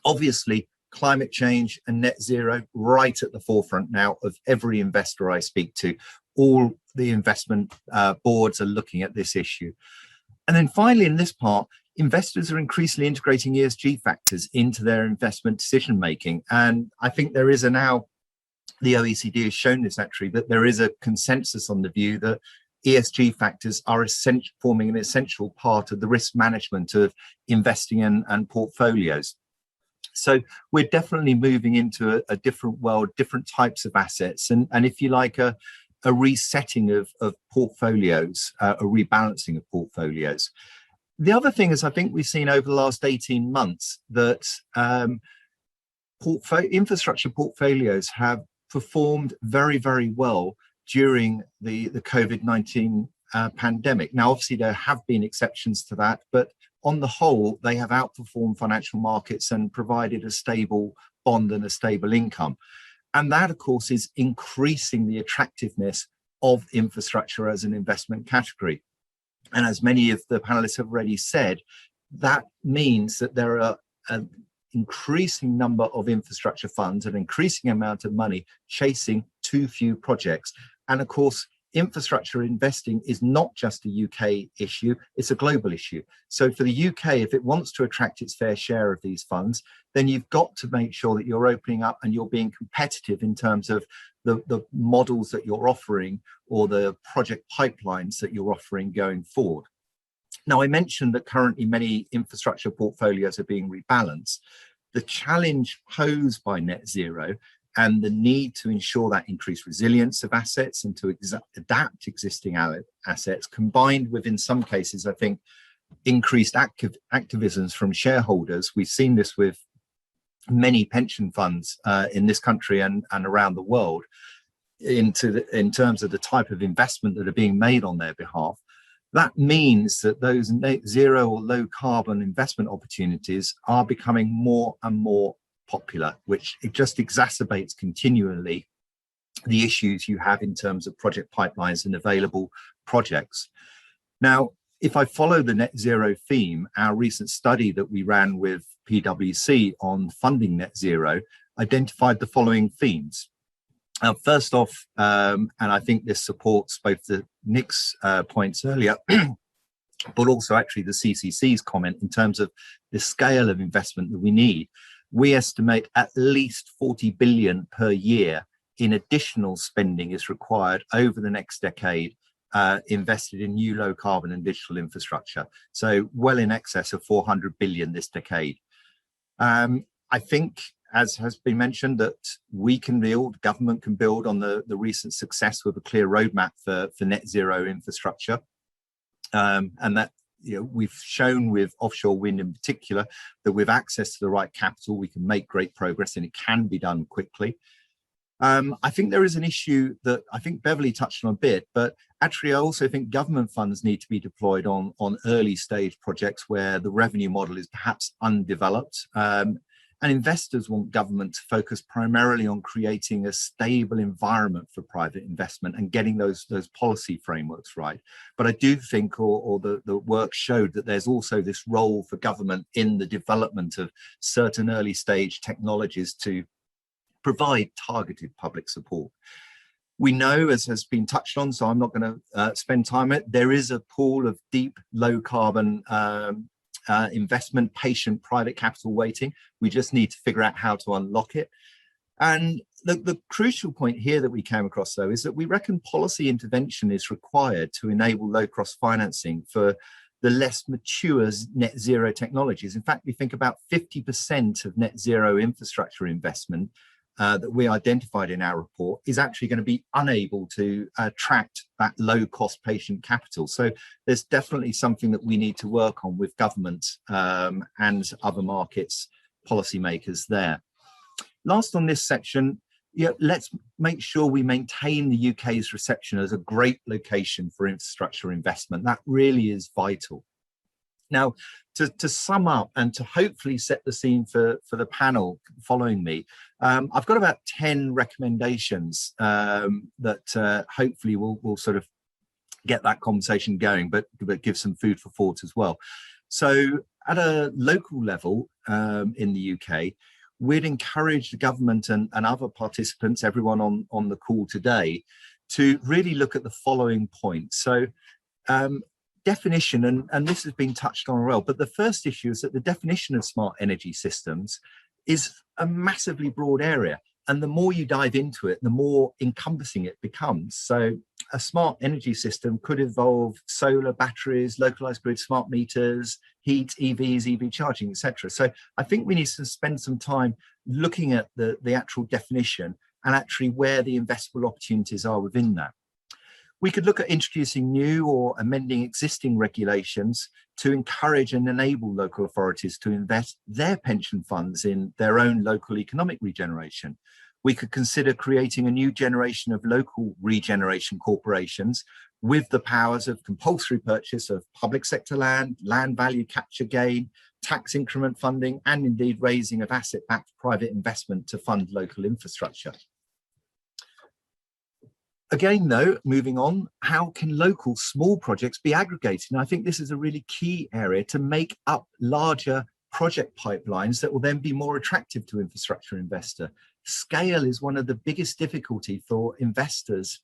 Obviously, climate change and net zero right at the forefront now of every investor I speak to. All the investment boards are looking at this issue. And then finally, in this part, investors are increasingly integrating ESG factors into their investment decision making. And I think there is now, the OECD has shown this actually, that there is a consensus on the view that ESG factors are forming an essential part of the risk management of investing and portfolios. So we're definitely moving into a different world, different types of assets, and if you like, a resetting of portfolios, a rebalancing of portfolios. The other thing is, I think we've seen over the last 18 months that infrastructure portfolios have performed very, very well during the COVID-19 pandemic. Now, obviously, there have been exceptions to that, but on the whole, they have outperformed financial markets and provided a stable bond and a stable income. And that, of course, is increasing the attractiveness of infrastructure as an investment category. And as many of the panelists have already said, that means that there are an increasing number of infrastructure funds, an increasing amount of money chasing too few projects. And of course, infrastructure investing is not just a UK issue, it's a global issue. So for the UK, if it wants to attract its fair share of these funds, then you've got to make sure that you're opening up and you're being competitive in terms of the models that you're offering or the project pipelines that you're offering going forward. Now, I mentioned that currently many infrastructure portfolios are being rebalanced. The challenge posed by net zero and the need to ensure that increased resilience of assets and to adapt existing assets, combined with, in some cases, I think, increased activisms from shareholders. We've seen this with many pension funds in this country and around the world in terms of the type of investment that are being made on their behalf. That means that those net zero or low carbon investment opportunities are becoming more and more popular, which it just exacerbates continually the issues you have in terms of project pipelines and available projects. Now, if I follow the net zero theme, our recent study that we ran with PwC on funding net zero identified the following themes. First off, and I think this supports both Nick's points earlier, but also actually the CCC's comment in terms of the scale of investment that we need. We estimate at least 40 billion per year in additional spending is required over the next decade, invested in new low carbon and digital infrastructure. So well in excess of 400 billion this decade. I think, as has been mentioned, that we can build, government can build on the recent success with a clear roadmap for net zero infrastructure. And that, you know, we've shown with offshore wind in particular that with access to the right capital, we can make great progress and it can be done quickly. I think there is an issue that I think Beverly touched on a bit, but actually I also think government funds need to be deployed on early stage projects where the revenue model is perhaps undeveloped. And investors want government to focus primarily on creating a stable environment for private investment and getting those policy frameworks right. But I do think, or the work showed, that there's also this role for government in the development of certain early stage technologies to provide targeted public support. We know, as has been touched on, so I'm not going to spend time on it, there is a pool of deep, low carbon investment, patient, private capital waiting. We just need to figure out how to unlock it. And the crucial point here that we came across, though, is that we reckon policy intervention is required to enable low-cost financing for the less mature net zero technologies. In fact, we think about 50% of net zero infrastructure investment that we identified in our report is actually going to be unable to attract that low cost patient capital. So there's definitely something that we need to work on with government and other markets, policymakers there. Last on this section, let's make sure we maintain the UK's reception as a great location for infrastructure investment. That really is vital. Now, to sum up and to hopefully set the scene for the panel following me, I've got about 10 recommendations that hopefully will sort of get that conversation going, but give some food for thought as well. So at a local level in the UK, we'd encourage the government and other participants, everyone on the call today, to really look at the following points. So definition, and this has been touched on well, but the first issue is that the definition of smart energy systems is a massively broad area. And the more you dive into it, the more encompassing it becomes. So a smart energy system could involve solar, batteries, localized grid, smart meters, heat, EVs, EV charging, etc. So I think we need to spend some time looking at the actual definition and actually where the investable opportunities are within that. We could look at introducing new or amending existing regulations to encourage and enable local authorities to invest their pension funds in their own local economic regeneration. We could consider creating a new generation of local regeneration corporations with the powers of compulsory purchase of public sector land, land value capture gain, tax increment funding, and indeed raising of asset-backed private investment to fund local infrastructure. Again, though, moving on, how can local small projects be aggregated? And I think this is a really key area to make up larger project pipelines that will then be more attractive to infrastructure investor. Scale is one of the biggest difficulty for investors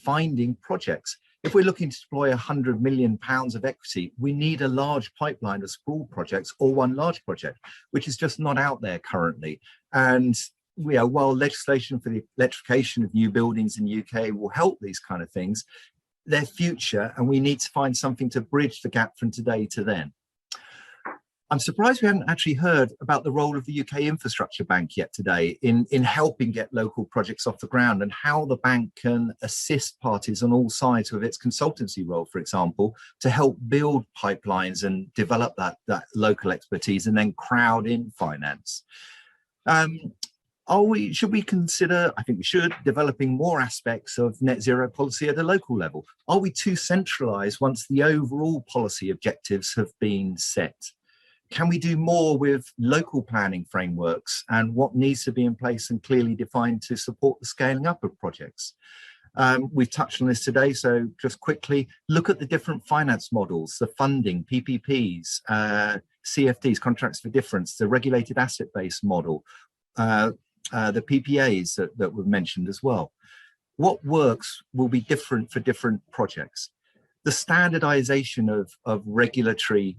finding projects. If we're looking to deploy £100 million of equity, we need a large pipeline of small projects or one large project, which is just not out there currently. And while legislation for the electrification of new buildings in the UK will help these kind of things, they're future, and we need to find something to bridge the gap from today to then. I'm surprised we haven't actually heard about the role of the UK Infrastructure Bank yet today in helping get local projects off the ground, and how the bank can assist parties on all sides with its consultancy role, for example, to help build pipelines and develop that local expertise and then crowd in finance. Should we consider, I think we should, developing more aspects of net zero policy at a local level? Are we too centralised once the overall policy objectives have been set? Can we do more with local planning frameworks and what needs to be in place and clearly defined to support the scaling up of projects? We've touched on this today, so just quickly, look at the different finance models, the funding, PPPs, CFDs, contracts for difference, the regulated asset-based model, the PPAs that were mentioned as well. What works will be different for different projects. The standardization of regulatory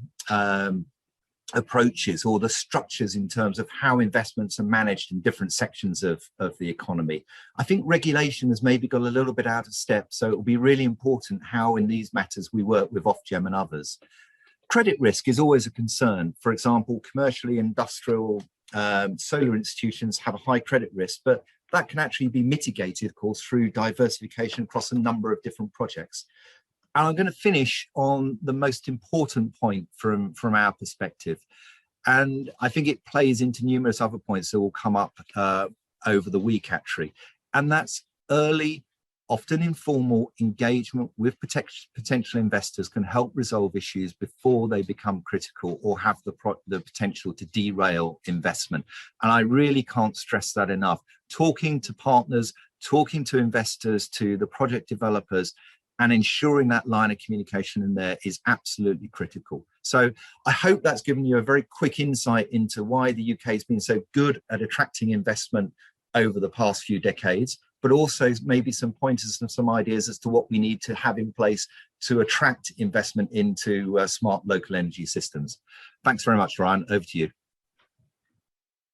approaches, or the structures in terms of how investments are managed in different sections of the economy. I think regulation has maybe got a little bit out of step, so it will be really important how in these matters we work with Ofgem and others. Credit risk is always a concern. For example, commercially industrial solar institutions have a high credit risk, but that can actually be mitigated, of course, through diversification across a number of different projects. And I'm going to finish on the most important point from our perspective. And I think it plays into numerous other points that will come up over the week, actually. And that's early, often informal engagement with potential investors can help resolve issues before they become critical or have the potential to derail investment. And I really can't stress that enough. Talking to partners, talking to investors, to the project developers, and ensuring that line of communication in there is absolutely critical. So I hope that's given you a very quick insight into why the UK has been so good at attracting investment over the past few decades, but also maybe some pointers and some ideas as to what we need to have in place to attract investment into smart local energy systems. Thanks very much, Ryan. Over to you.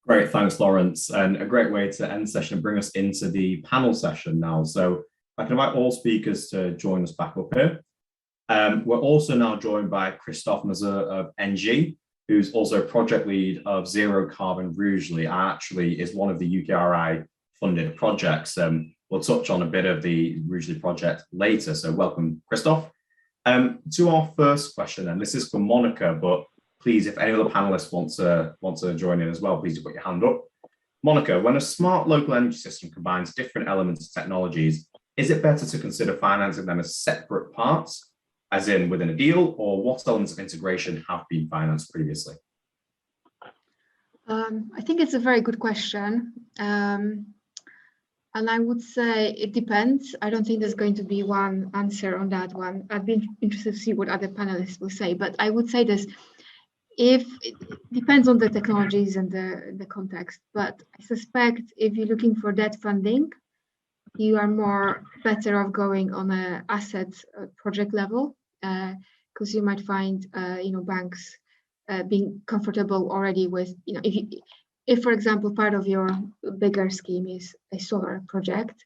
Great, thanks, Lawrence. And a great way to end the session and bring us into the panel session now. So I can invite all speakers to join us back up here. We're also now joined by Christophe Mazur of NG, who's also project lead of Zero Carbon Rugeley, and actually is one of the UKRI funded projects. We'll touch on a bit of the Rugeley project later, so welcome, Christophe. To our first question, and this is for Monica, but please, if any other panelists want to join in as well, please do put your hand up. Monica, when a smart local energy system combines different elements of technologies, is it better to consider financing them as separate parts, as in within a deal, or what elements of integration have been financed previously? I think it's a very good question. And I would say it depends. I don't think there's going to be one answer on that one. I'd be interested to see what other panelists will say, but I would say this, if it depends on the technologies and the context, but I suspect if you're looking for debt funding, you are more better off going on a asset project level, because you might find banks being comfortable already with, if for example part of your bigger scheme is a solar project,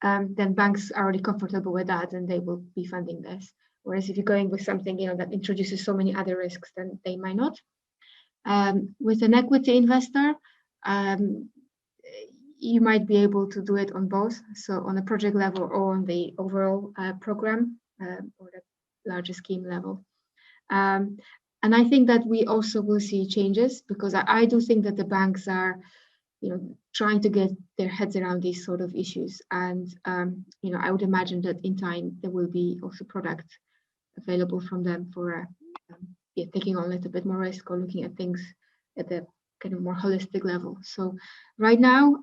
then banks are already comfortable with that and they will be funding this. Whereas if you're going with something that introduces so many other risks, then they might not. With an equity investor, you might be able to do it on both, so on a project level or on the overall program or the larger scheme level. And I think that we also will see changes, because I do think that the banks are, trying to get their heads around these sort of issues. And, I would imagine that in time there will be also products available from them for taking on a little bit more risk or looking at things at the kind of more holistic level. So right now,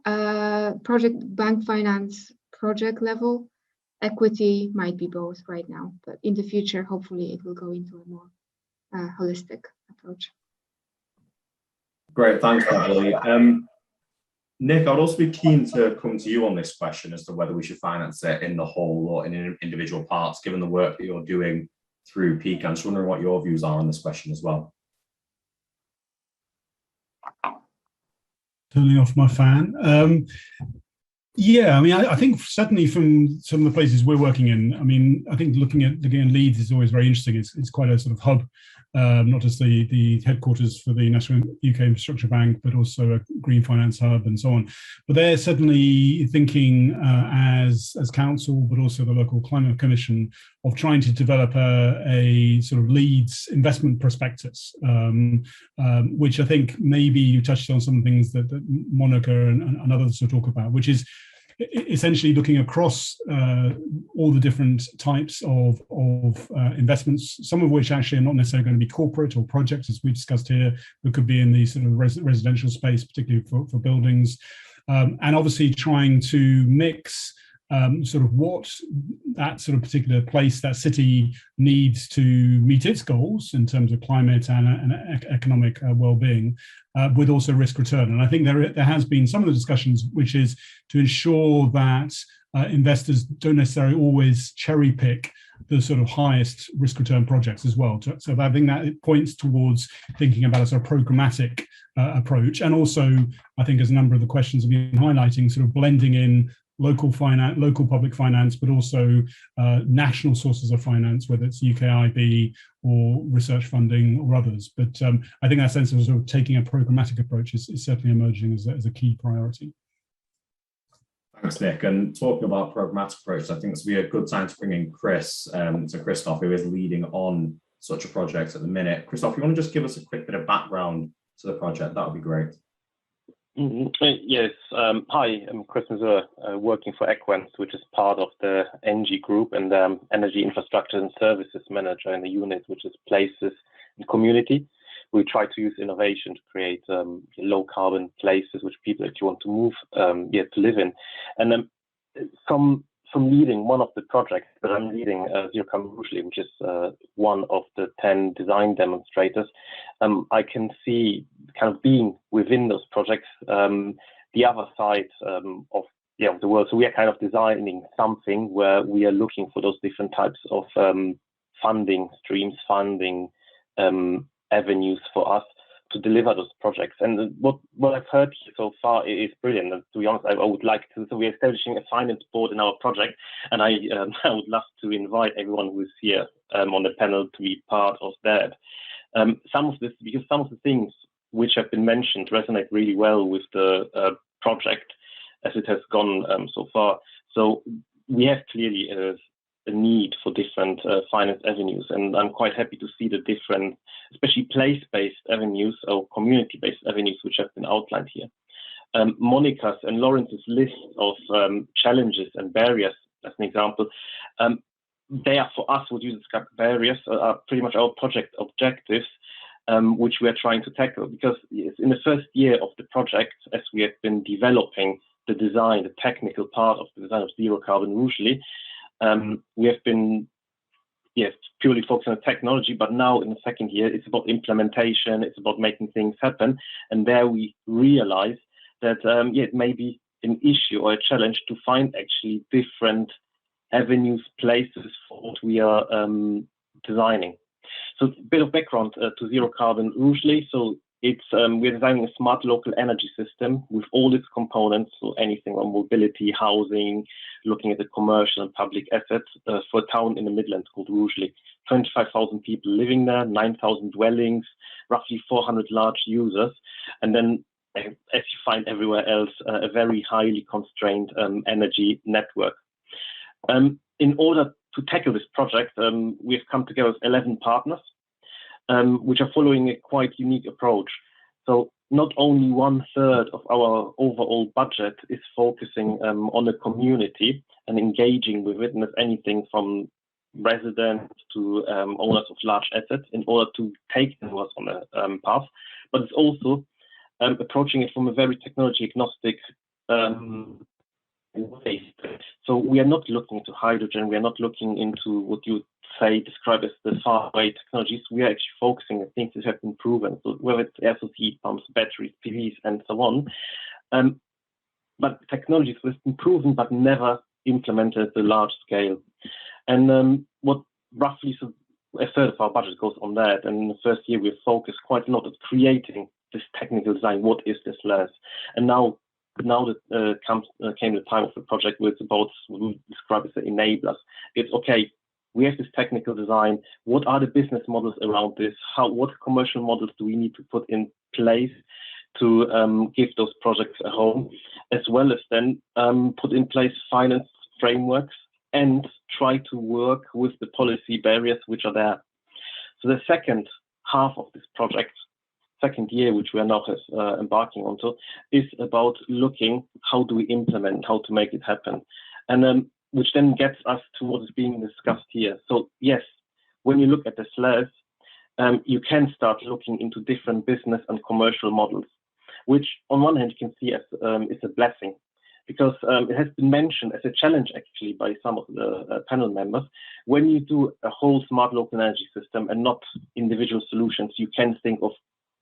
project bank finance project level, equity might be both right now, but in the future, hopefully it will go into a more holistic approach. Great, thanks, Beverly. Nick, I'd also be keen to come to you on this question as to whether we should finance it in the whole or in individual parts, given the work that you're doing through PCAN. I'm just wondering what your views are on this question as well. Turning off my fan. I think certainly from some of the places we're working in, I think looking at Leeds is always very interesting. It's quite a sort of hub, not just the headquarters for the National UK Infrastructure Bank, but also Green Finance Hub and so on. But they're certainly thinking as council, but also the local climate commission, of trying to develop a sort of Leeds investment prospectus, which I think maybe you touched on some things that Monica and others will talk about, which is essentially looking across all the different types of investments, some of which actually are not necessarily going to be corporate or projects, as we discussed here, but could be in the sort of residential space, particularly for buildings, and obviously trying to mix sort of what that sort of particular place, that city, needs to meet its goals in terms of climate and economic well-being, with also risk return. And I think there has been some of the discussions, which is to ensure that investors don't necessarily always cherry pick the sort of highest risk return projects as well. So I think that it points towards thinking about a sort of programmatic approach. And also, I think as a number of the questions have been highlighting, sort of blending in local finance, local public finance, but also national sources of finance, whether it's UKRI or research funding or others. But I think that sense of sort of taking a programmatic approach is certainly emerging as a key priority. Thanks, Nick. And talking about programmatic approach, I think this would be a good time to bring in Chris, so Christoph, who is leading on such a project at the minute. Christoph, you want to just give us a quick bit of background to the project? That would be great. Yes. Hi, I'm Chris Mazur, working for Equens, which is part of the NG Group, and Energy Infrastructure and Services Manager in the unit, which is Places and Community. We try to use innovation to create low carbon places which people actually want to move to live in. And from leading one of the projects that I'm leading, Zero Carbon Rushli, which is one of the 10 design demonstrators, I can see kind of being within those projects the other side of the world. So we are kind of designing something where we are looking for those different types of funding streams, funding avenues for us to deliver those projects. And what I've heard so far is brilliant. And to be honest, I would like to. So we're establishing a finance board in our project, and I would love to invite everyone who is here on the panel to be part of that. Some of the things which have been mentioned resonate really well with the project as it has gone so far. So we have clearly a need for different finance avenues, and I'm quite happy to see the different, especially place-based avenues or community-based avenues which have been outlined here. Monica's and Lawrence's list of challenges and barriers, as an example, they are for us, what you describe barriers, are pretty much our project objectives, which we are trying to tackle, because in the first year of the project, as we have been developing the design, the technical part of the design of Zero Carbon Rushli, we have been purely focused on technology, but now in the second year, it's about implementation, it's about making things happen. And there we realize that it may be an issue or a challenge to find actually different avenues, places for what we are designing. So a bit of background to Zero Carbon Rushli. So it's we're designing a smart local energy system with all its components, so anything on mobility, housing, looking at the commercial and public assets for a town in the Midlands called Rushli. 25,000 people living there, 9,000 dwellings, roughly 400 large users, and then, as you find everywhere else, a very highly constrained energy network. In order to tackle this project, we've come together with 11 partners, which are following a quite unique approach. So not only 1/3 of our overall budget is focusing on the community and engaging with it, and it's anything from residents to owners of large assets in order to take them on a path, but it's also approaching it from a very technology agnostic way. So we are not looking into hydrogen, we are not looking into what you describe as the faraway technologies. We are actually focusing on things that have been proven, so whether it's air source heat pumps, batteries, PVs, and so on. But technologies that have been proven but never implemented at a large scale. And what roughly a third of our budget goes on that. And in the first year, we've focused quite a lot on creating this technical design. What is this last? And now that came the time of the project where it's about what we describe as the enablers. It's okay. We have this technical design. What are the business models around this? What commercial models do we need to put in place to give those projects a home, as well as then put in place finance frameworks and try to work with the policy barriers which are there. So the second half of this project, second year, which we are now embarking onto, is about looking how do we implement, how to make it happen, and which then gets us to what is being discussed here. So yes, when you look at the SLAS, you can start looking into different business and commercial models, which on one hand you can see as is a blessing, because it has been mentioned as a challenge actually by some of the panel members. When you do a whole smart local energy system and not individual solutions, you can think of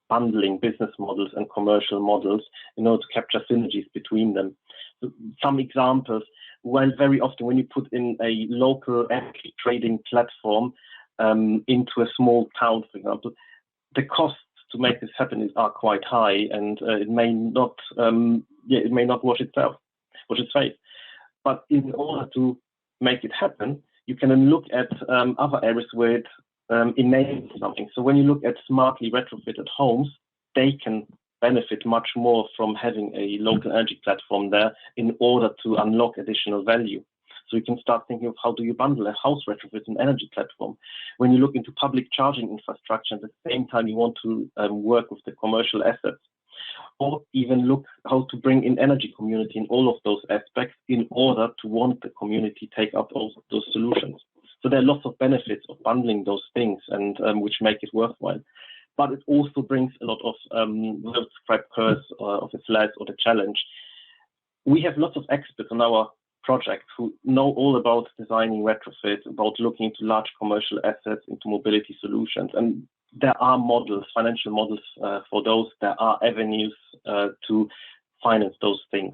bundling business models and commercial models in order to capture synergies between them. So some examples, well, very often when you put in a local energy trading platform into a small town, for example, the costs to make this happen are quite high, and it may not wash its face. But in order to make it happen, you can then look at other areas where it enables something. So when you look at smartly retrofitted homes, they can benefit much more from having a local energy platform there in order to unlock additional value. So you can start thinking of how do you bundle a house retrofit and energy platform. When you look into public charging infrastructure, at the same time you want to work with the commercial assets, or even look how to bring in energy community in all of those aspects in order to want the community take up all of those solutions. So there are lots of benefits of bundling those things, and which make it worthwhile. But it also brings a lot of well-described curse of the SLAS or the challenge. We have lots of experts on our project who know all about designing retrofit, about looking into large commercial assets, into mobility solutions. And there are models, financial models for those. There are avenues to finance those things.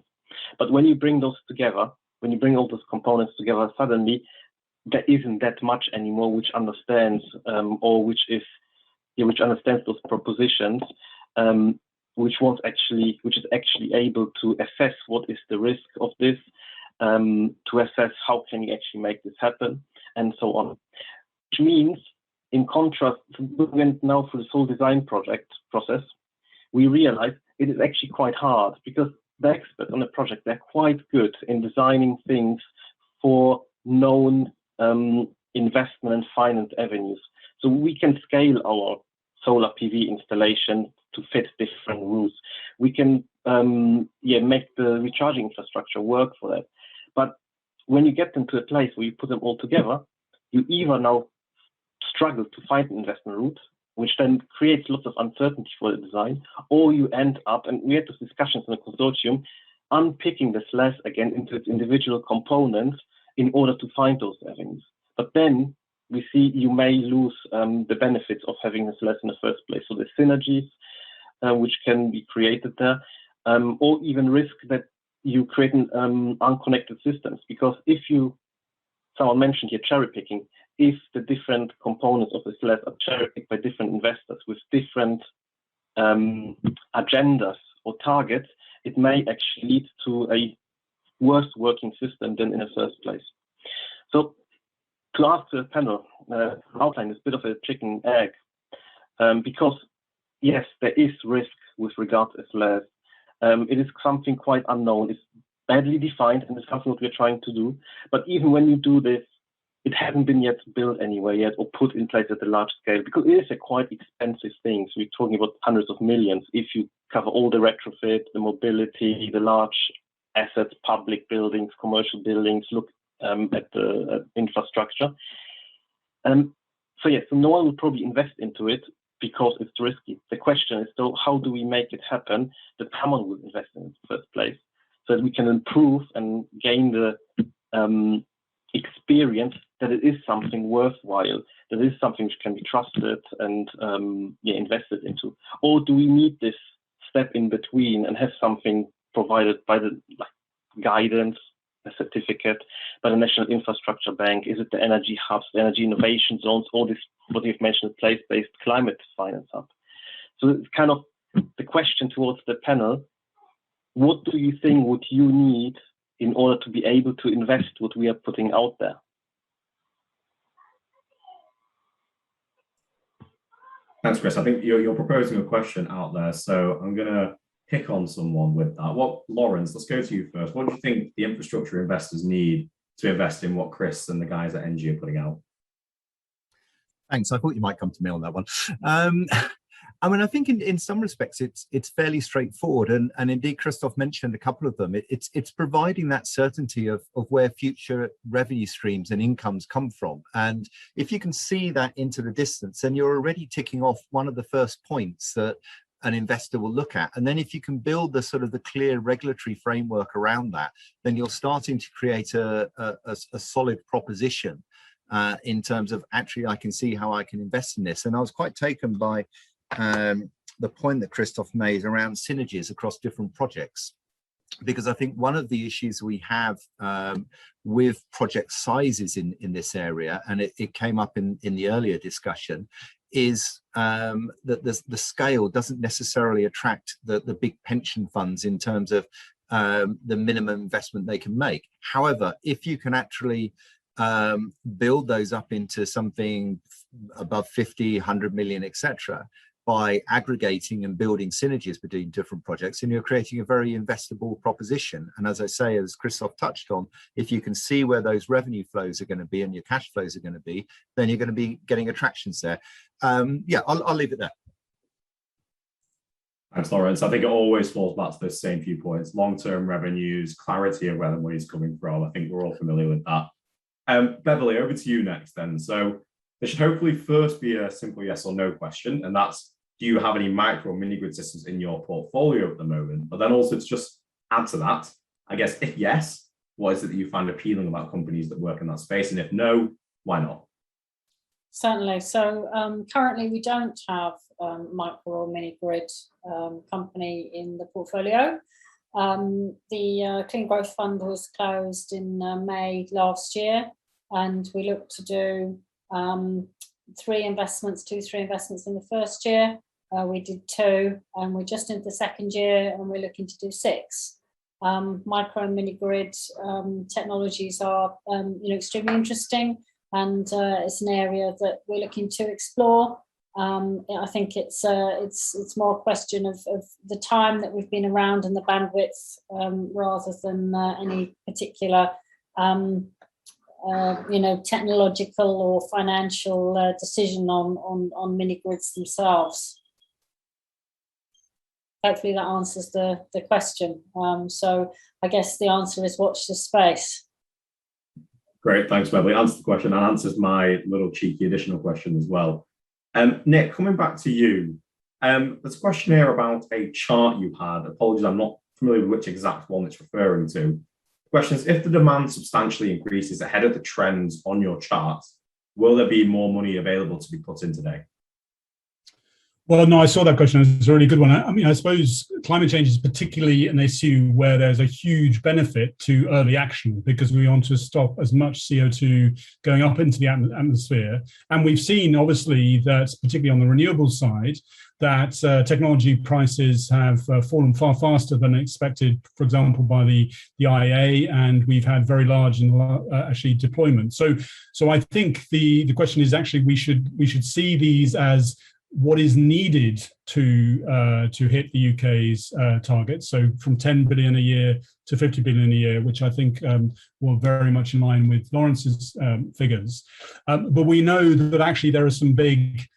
But when you bring those together, when you bring all those components together, suddenly there isn't that much anymore which understands which understands those propositions, which is actually able to assess what is the risk of this, to assess how can you actually make this happen, and so on. Which means, in contrast, we went now through this whole design process, we realized it is actually quite hard, because the experts on the project, they're quite good in designing things for known investment and finance avenues. So we can scale our solar PV installation to fit different routes. We can make the recharging infrastructure work for that. But when you get them to a place where you put them all together, you either now struggle to find an investment route, which then creates lots of uncertainty for the design, or you end up, and we had those discussions in the consortium, unpicking the SLAS again into its individual components in order to find those avenues. But then we see you may lose the benefits of having the SLAS in the first place. So the synergies which can be created there, or even risk that you create unconnected systems. Because if someone mentioned here cherry picking, if the different components of the SLAS are cherry picked by different investors with different agendas or targets, it may actually lead to a worse working system than in the first place. So to ask the panel, outline is a bit of a chicken egg, because yes, there is risk with regard to SLAS. It is something quite unknown. It's badly defined, and it's something that we're trying to do. But even when you do this, it hasn't been yet built anywhere yet or put in place at a large scale, because it is a quite expensive thing. So we're talking about hundreds of millions if you cover all the retrofit, the mobility, the large assets, public buildings, commercial buildings, look at the infrastructure. So no one will probably invest into it because it's risky. The question is, though, how do we make it happen that someone will invest in it in the first place, so that we can improve and gain the experience that it is something worthwhile, that it is something which can be trusted and invested into? Or do we need this step in between and have something provided by the guidance, a certificate, by the National Infrastructure Bank? Is it the energy hubs, the energy innovation zones, all this, what you've mentioned, place-based climate finance hub? So it's kind of the question towards the panel: what do you think would you need in order to be able to invest what we are putting out there? Thanks, Chris. I think you're proposing a question out there, so I'm going to pick on someone with that, Lawrence, let's go to you first. What do you think the infrastructure investors need to invest in what Chris and the guys at NG are putting out? Thanks. I thought you might come to me on that one. I mean, I think in some respects it's fairly straightforward, and indeed Christoph mentioned a couple of them. It's providing that certainty of where future revenue streams and incomes come from, and if you can see that into the distance, then you're already ticking off one of the first points that an investor will look at. And then if you can build the sort of the clear regulatory framework around that, then you're starting to create a solid proposition in terms of, actually, I can see how I can invest in this. And I was quite taken by the point that Christoph made around synergies across different projects, because I think one of the issues we have with project sizes in this area, and it came up in the earlier discussion, is that the scale doesn't necessarily attract the big pension funds in terms of the minimum investment they can make. However, if you can actually build those up into something above 50, 100 million, etc., by aggregating and building synergies between different projects, and you're creating a very investable proposition. And as I say, as Christoph touched on, if you can see where those revenue flows are going to be and your cash flows are going to be, then you're going to be getting attractions there. Yeah, I'll leave it there. Thanks, Lawrence. I think it always falls back to those same few points: long-term revenues, clarity of where the money's coming from. I think we're all familiar with that. Beverly, over to you next then. So there should hopefully first be a simple yes or no question, and that's, do you have any micro or mini grid systems in your portfolio at the moment? But then also to just add to that, I guess, if yes, what is it that you find appealing about companies that work in that space? And if no, why not? Certainly. So currently we don't have micro or mini grid company in the portfolio. The Clean Growth Fund was closed in May last year, and we look to do 3 investments in the first year. We did 2, and we're just into the second year, and we're looking to do 6. Micro and mini grid technologies are extremely interesting, and it's an area that we're looking to explore. I think it's more a question of the time that we've been around and the bandwidth, rather than any particular technological or financial decision on mini grids themselves. Hopefully that answers the question. So I guess the answer is watch this space. Great, thanks, Beverly. Answers the question and answers my little cheeky additional question as well. Nick, coming back to you, there's a question here about a chart you had. Apologies, I'm not familiar with which exact one it's referring to. The question is, if the demand substantially increases ahead of the trends on your chart, will there be more money available to be put in today? Well, no, I saw that question. It's a really good one. I mean, I suppose climate change is particularly an issue where there's a huge benefit to early action, because we want to stop as much CO2 going up into the atmosphere. And we've seen, obviously, that particularly on the renewables side, that technology prices have fallen far faster than expected, for example, by the IEA, and we've had very large actually deployment. So I think the question is, actually we should see these as what is needed to hit the UK's targets. So from 10 billion a year to 50 billion a year, which I think were very much in line with Lawrence's figures. But we know that actually there are some big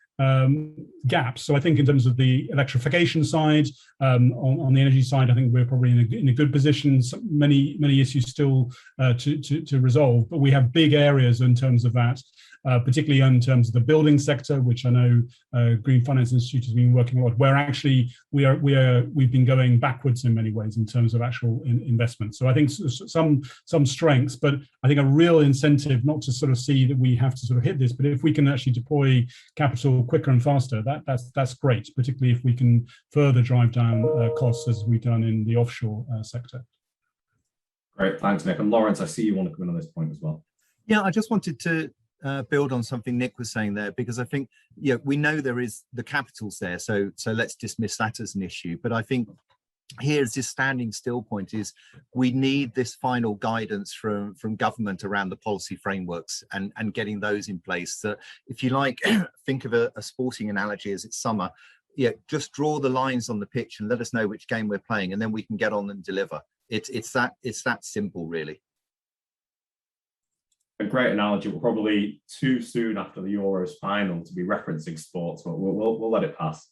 gaps. So I think in terms of the electrification side, on the energy side, I think we're probably in a good position. Many issues still to resolve, but we have big areas in terms of that. Particularly in terms of the building sector, which I know Green Finance Institute has been working a lot, where actually we've been going backwards in many ways in terms of actual investment. So I think some strengths, but I think a real incentive not to sort of see that we have to sort of hit this, but if we can actually deploy capital quicker and faster, that's great, particularly if we can further drive down costs as we've done in the offshore sector. Great, thanks, Nick. And Lawrence, I see you want to come in on this point as well. Yeah, I just wanted to build on something Nick was saying there, because I think, we know there is the capitals there, so let's dismiss that as an issue. But I think here's this standing still point is we need this final guidance from government around the policy frameworks and getting those in place. So if you like, think of a sporting analogy as it's summer. yeah, just draw the lines on the pitch and let us know which game we're playing, and then we can get on and deliver. It's that simple, really. A great analogy. We're probably too soon after the Euros final to be referencing sports, but we'll let it pass.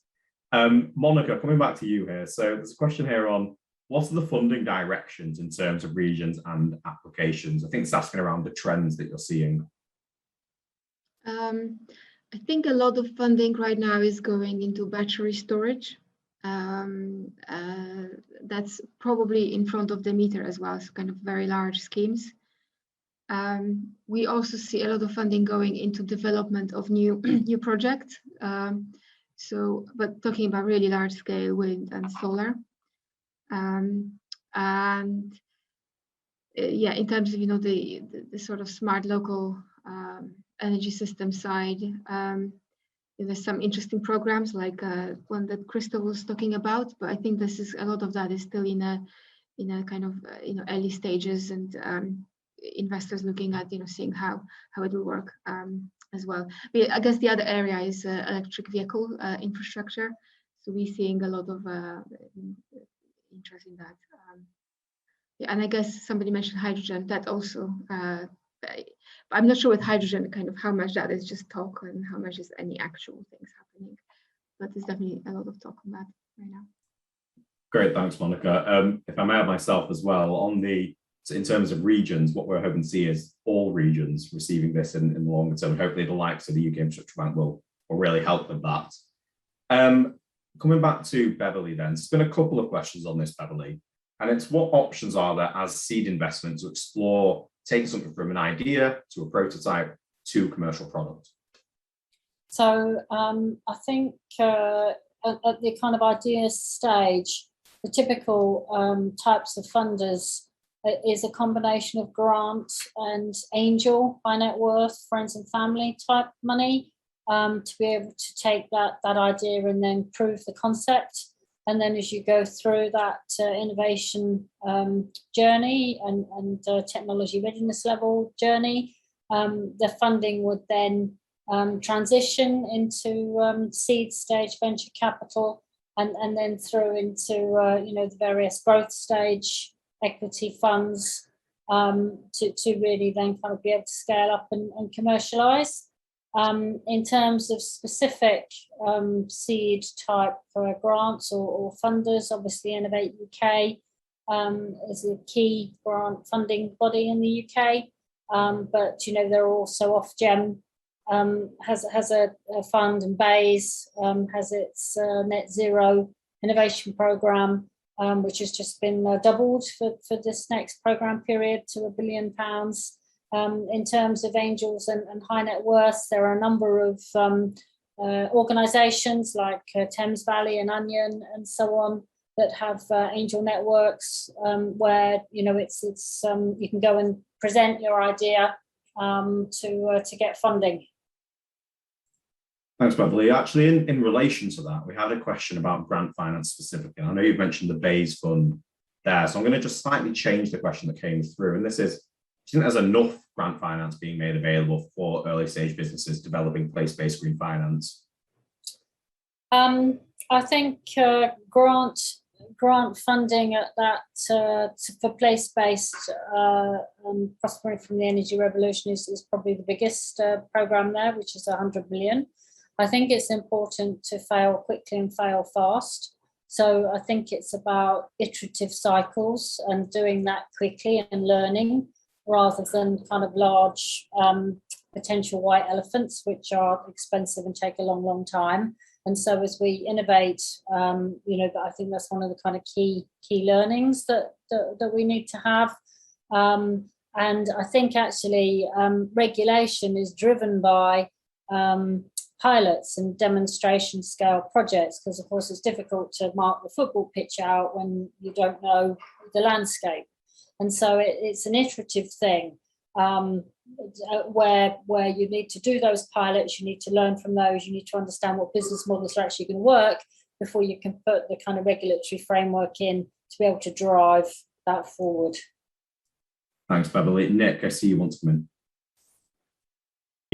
Monica, coming back to you here. So there's a question here on what are the funding directions in terms of regions and applications? I think it's asking around the trends that you're seeing. I think a lot of funding right now is going into battery storage. That's probably in front of the meter as well, so kind of very large schemes. We also see a lot of funding going into development of new projects. But talking about really large scale wind and solar. Yeah, in terms of the sort of smart local energy system side, there's some interesting programs like one that Crystal was talking about, but I think this is a lot of that is still in a kind of early stages, and investors looking at seeing how it will work as well. But I guess the other area is electric vehicle infrastructure, so we're seeing a lot of interest in that. Yeah, and I guess somebody mentioned hydrogen. That also. I'm not sure with hydrogen, kind of how much that is just talk and how much is any actual things happening. But there's definitely a lot of talk on that right now. Great, thanks, Monica. If I may add myself as well, in terms of regions, what we're hoping to see is all regions receiving this in the longer term. Hopefully the likes of the UK Infrastructure Bank will really help with that. Coming back to Beverly then, there's been a couple of questions on this, Beverly, and it's what options are there as seed investment to explore taking something from an idea to a prototype to commercial product? So I think at the kind of idea stage, the typical types of funders is a combination of grant and angel, high net worth, friends and family type money to be able to take that idea and then prove the concept. And then as you go through that innovation journey and technology readiness level journey, the funding would then transition into seed stage venture capital and then through into the various growth stage equity funds to really then kind of be able to scale up and commercialize. In terms of specific seed type grants or funders, obviously Innovate UK is a key grant funding body in the UK, but there are also Ofgem has a fund, and BEIS has its net zero innovation programme, which has just been doubled for this next programme period to £1 billion. In terms of angels and high net worth, there are a number of organisations like Thames Valley and Onion and so on that have angel networks where it's you can go and present your idea to get funding. Thanks, Beverly. Actually, in relation to that, we had a question about grant finance specifically. I know you've mentioned the BEIS fund there, so I'm going to just slightly change the question that came through, and this is, do you think there's enough grant finance being made available for early stage businesses developing place-based green finance? I think grant funding at that for place-based prospering from the energy revolution is probably the biggest programme there, which is 100 million. I think it's important to fail quickly and fail fast. So I think it's about iterative cycles and doing that quickly and learning, rather than kind of large potential white elephants, which are expensive and take a long, long time. And so as we innovate, I think that's one of the kind of key learnings that we need to have. And I think actually regulation is driven by pilots and demonstration scale projects, because of course it's difficult to mark the football pitch out when you don't know the landscape. And so it's an iterative thing where you need to do those pilots, you need to learn from those, you need to understand what business models are actually going to work before you can put the kind of regulatory framework in to be able to drive that forward. Thanks, Beverly. Nick, I see you want to come in.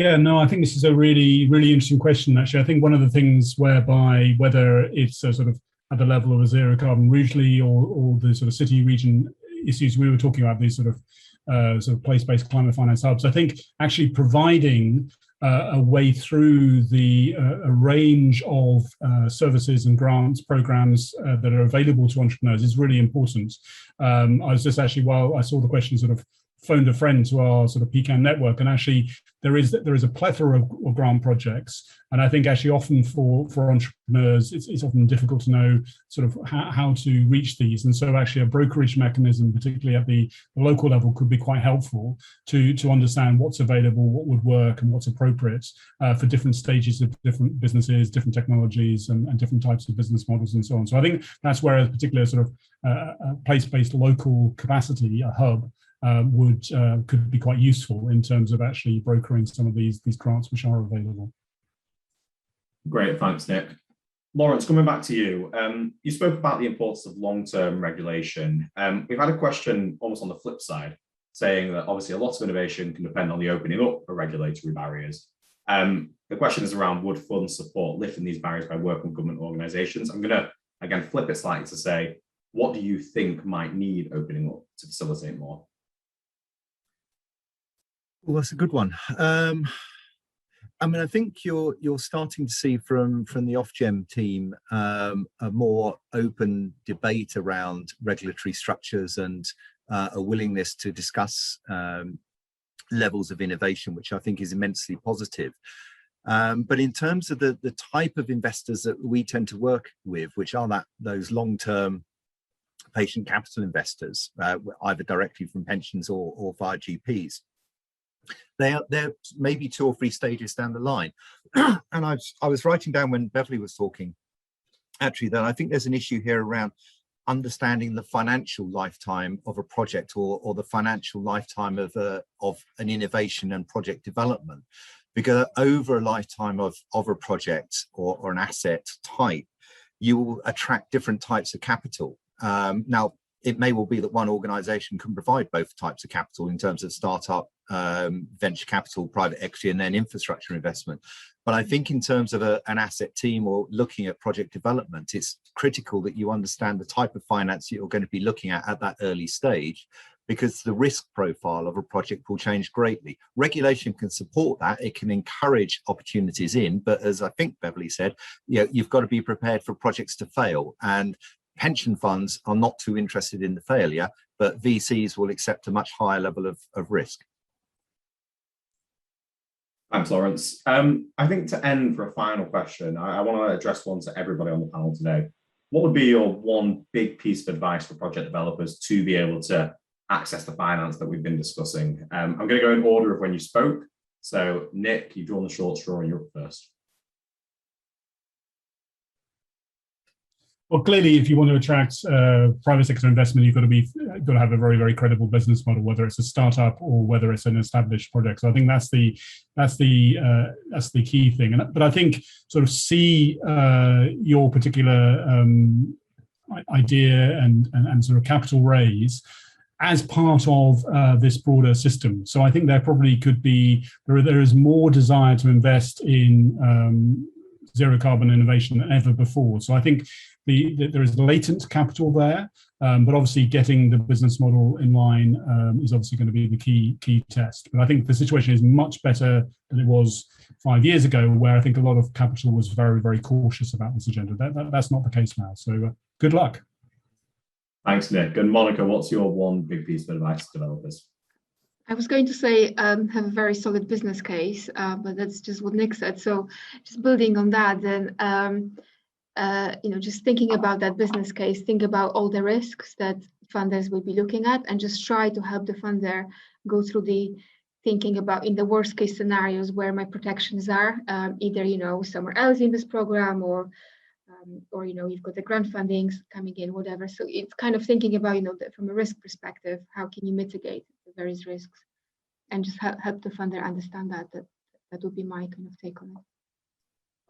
Yeah, no, I think this is a really, really interesting question, actually. I think one of the things whereby, whether it's a sort of at the level of a zero carbon regionally or the sort of city region issues we were talking about, these sort of place-based climate finance hubs, I think actually providing a way through a range of services and grants programs that are available to entrepreneurs is really important. I was just actually, while I saw the question, sort of phoned a friend to our sort of PCAN network, and actually there is a plethora of grant projects, and I think actually often for entrepreneurs it's often difficult to know sort of how to reach these, and so actually a brokerage mechanism, particularly at the local level, could be quite helpful to understand what's available, what would work, and what's appropriate for different stages of different businesses, different technologies, and different types of business models, and so on. So I think that's where a particular sort of a place-based local capacity, a hub, could be quite useful in terms of actually brokering some of these grants which are available. Great, thanks, Nick. Lawrence, coming back to you, you spoke about the importance of long-term regulation. We've had a question almost on the flip side, saying that obviously a lot of innovation can depend on the opening up of regulatory barriers. The question is around, would funds support lifting these barriers by working with government organisations? I'm going to, again, flip it slightly to say, what do you think might need opening up to facilitate more? Well, that's a good one. I mean, I think you're starting to see from the Ofgem team a more open debate around regulatory structures and a willingness to discuss levels of innovation, which I think is immensely positive. But in terms of the type of investors that we tend to work with, which are those long-term patient capital investors, either directly from pensions or via GPs, they're maybe 2 or 3 stages down the line. And I was writing down when Beverly was talking, actually, that I think there's an issue here around understanding the financial lifetime of a project or the financial lifetime of an innovation and project development. Because over a lifetime of a project or an asset type, you will attract different types of capital. Now, it may well be that one organization can provide both types of capital in terms of startup, venture capital, private equity, and then infrastructure investment. But I think in terms of an asset team or looking at project development, it's critical that you understand the type of finance that you're going to be looking at that early stage, because the risk profile of a project will change greatly. Regulation can support that. It can encourage opportunities in, but as I think Beverly said, you've got to be prepared for projects to fail. And pension funds are not too interested in the failure, but VCs will accept a much higher level of risk. Thanks, Lawrence. I think to end for a final question, I want to address one to everybody on the panel today. What would be your one big piece of advice for project developers to be able to access the finance that we've been discussing? I'm going to go in order of when you spoke. So Nick, you've drawn the short straw and you're up first. Well, clearly, if you want to attract private sector investment, you've got to have a very, very credible business model, whether it's a startup or whether it's an established project. So I think that's the key thing. But I think sort of see your particular idea and sort of capital raise as part of this broader system. So I think there probably could be there is more desire to invest in zero carbon innovation than ever before. So I think there is latent capital there, but obviously getting the business model in line is obviously going to be the key test. But I think the situation is much better than it was 5 years ago, where I think a lot of capital was very, very cautious about this agenda. That's not the case now. So good luck. Thanks, Nick. And Monica, what's your one big piece of advice to developers? I was going to say have a very solid business case, but that's just what Nick said. So just building on that, then just thinking about that business case, think about all the risks that funders will be looking at, and just try to help the funder go through the thinking about in the worst case scenarios where my protections are, either somewhere else in this program or you've got the grant fundings coming in, whatever. So it's kind of thinking about from a risk perspective, how can you mitigate the various risks, and just help the funder understand that would be my kind of take on it.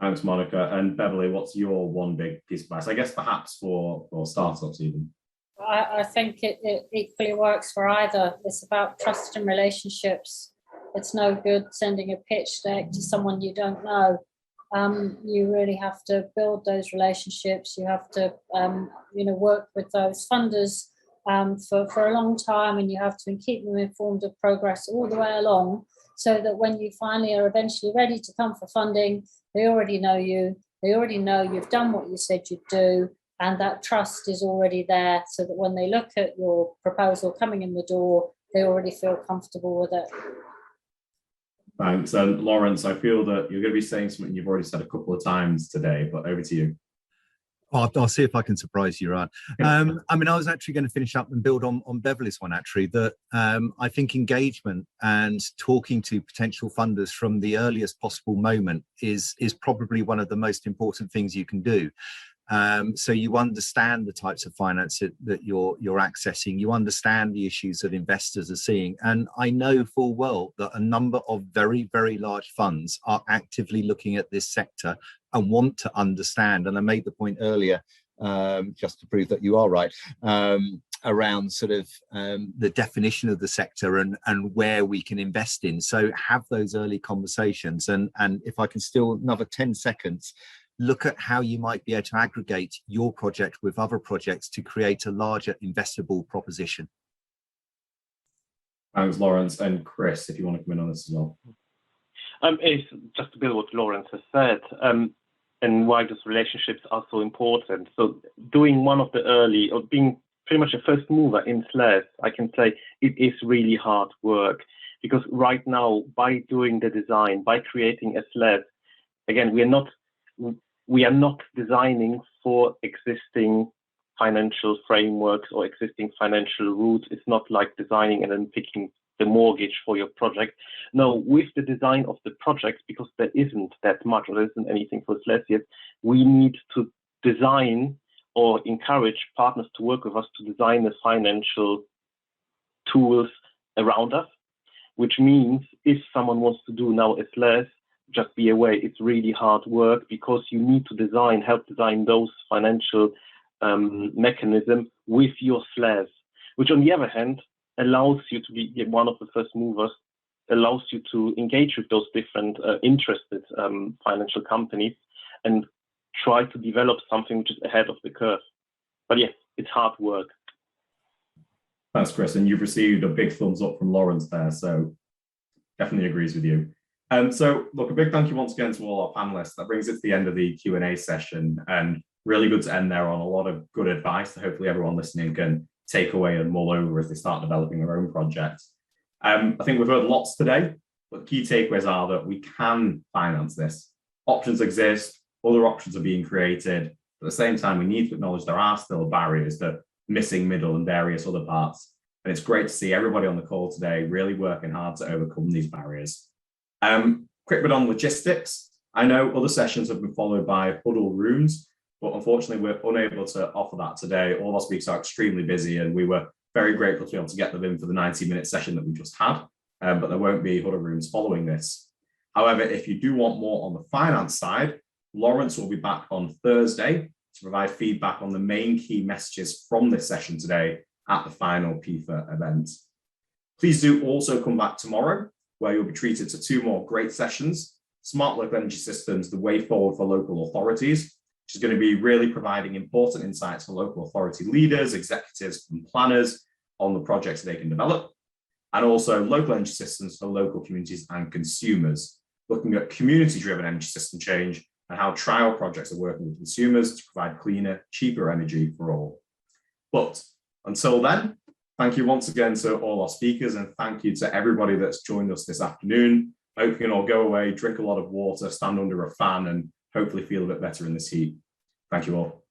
Thanks, Monica. And Beverly, what's your one big piece of advice? I guess perhaps for startups even. I think it equally works for either. It's about trust and relationships It's no good sending a pitch deck to someone you don't know. You really have to build those relationships. You have to, work with those funders for a long time, and you have to keep them informed of progress all the way along, so that when you finally are eventually ready to come for funding, they already know you. They already know you've done what you said you'd do, and that trust is already there, so that when they look at your proposal coming in the door, they already feel comfortable with it. Thanks. And Lawrence, I feel that you're going to be saying something you've already said a couple of times today, but over to you. I'll see if I can surprise you, Ryan. I was actually going to finish up and build on Beverly's one, actually, that I think engagement and talking to potential funders from the earliest possible moment is probably one of the most important things you can do. So you understand the types of finance that you're accessing, you understand the issues that investors are seeing. And I know full well that a number of very, very large funds are actively looking at this sector and want to understand. And I made the point earlier, just to prove that you are right, around sort of the definition of the sector and where we can invest in. So have those early conversations. And if I can steal another 10 seconds, look at how you might be able to aggregate your project with other projects to create a larger investable proposition. Thanks, Lawrence. And Chris, if you want to come in on this as well. It's just to build what Lawrence has said, and why those relationships are so important. So doing one of the early, or being pretty much a first mover in SLAS, I can say it is really hard work, because right now, by doing the design, by creating a SLAS, again, we are not designing for existing financial frameworks or existing financial routes. It's not like designing and then picking the mortgage for your project. No, with the design of the project, because there isn't that much, or there isn't anything for SLAS yet, we need to design or encourage partners to work with us to design the financial tools around us, which means if someone wants to do now a SLAS, just be aware it's really hard work, because you need to help design those financial mechanisms with your SLAS, which on the other hand allows you to be one of the first movers, allows you to engage with those different interested financial companies and try to develop something which is ahead of the curve. But yes, it's hard work. Thanks, Chris. And you've received a big thumbs up from Lawrence there, so definitely agrees with you. So look, a big thank you once again to all our panelists. That brings it to the end of the Q&A session, and really good to end there on a lot of good advice that hopefully everyone listening can take away and mull over as they start developing their own projects. I think we've heard lots today, but the key takeaways are that we can finance this. Options exist, other options are being created. At the same time, we need to acknowledge there are still barriers, the missing middle and various other parts. And it's great to see everybody on the call today really working hard to overcome these barriers. Quick bit on logistics. I know other sessions have been followed by huddle rooms, but unfortunately we're unable to offer that today. All our speakers are extremely busy, and we were very grateful to be able to get them in for the 90-minute session that we just had, but there won't be huddle rooms following this. However, if you do want more on the finance side, Lawrence will be back on Thursday to provide feedback on the main key messages from this session today at the final PIFA event. Please do also come back tomorrow, where you'll be treated to 2 more great sessions: Smart Local Energy Systems, the way forward for local authorities, which is going to be really providing important insights for local authority leaders, executives, and planners on the projects they can develop, and also Local Energy Systems for local communities and consumers, looking at community-driven energy system change and how trial projects are working with consumers to provide cleaner, cheaper energy for all. But until then, thank you once again to all our speakers, and thank you to everybody that's joined us this afternoon. I hope you can all go away, drink a lot of water, stand under a fan, and hopefully feel a bit better in this heat. Thank you all.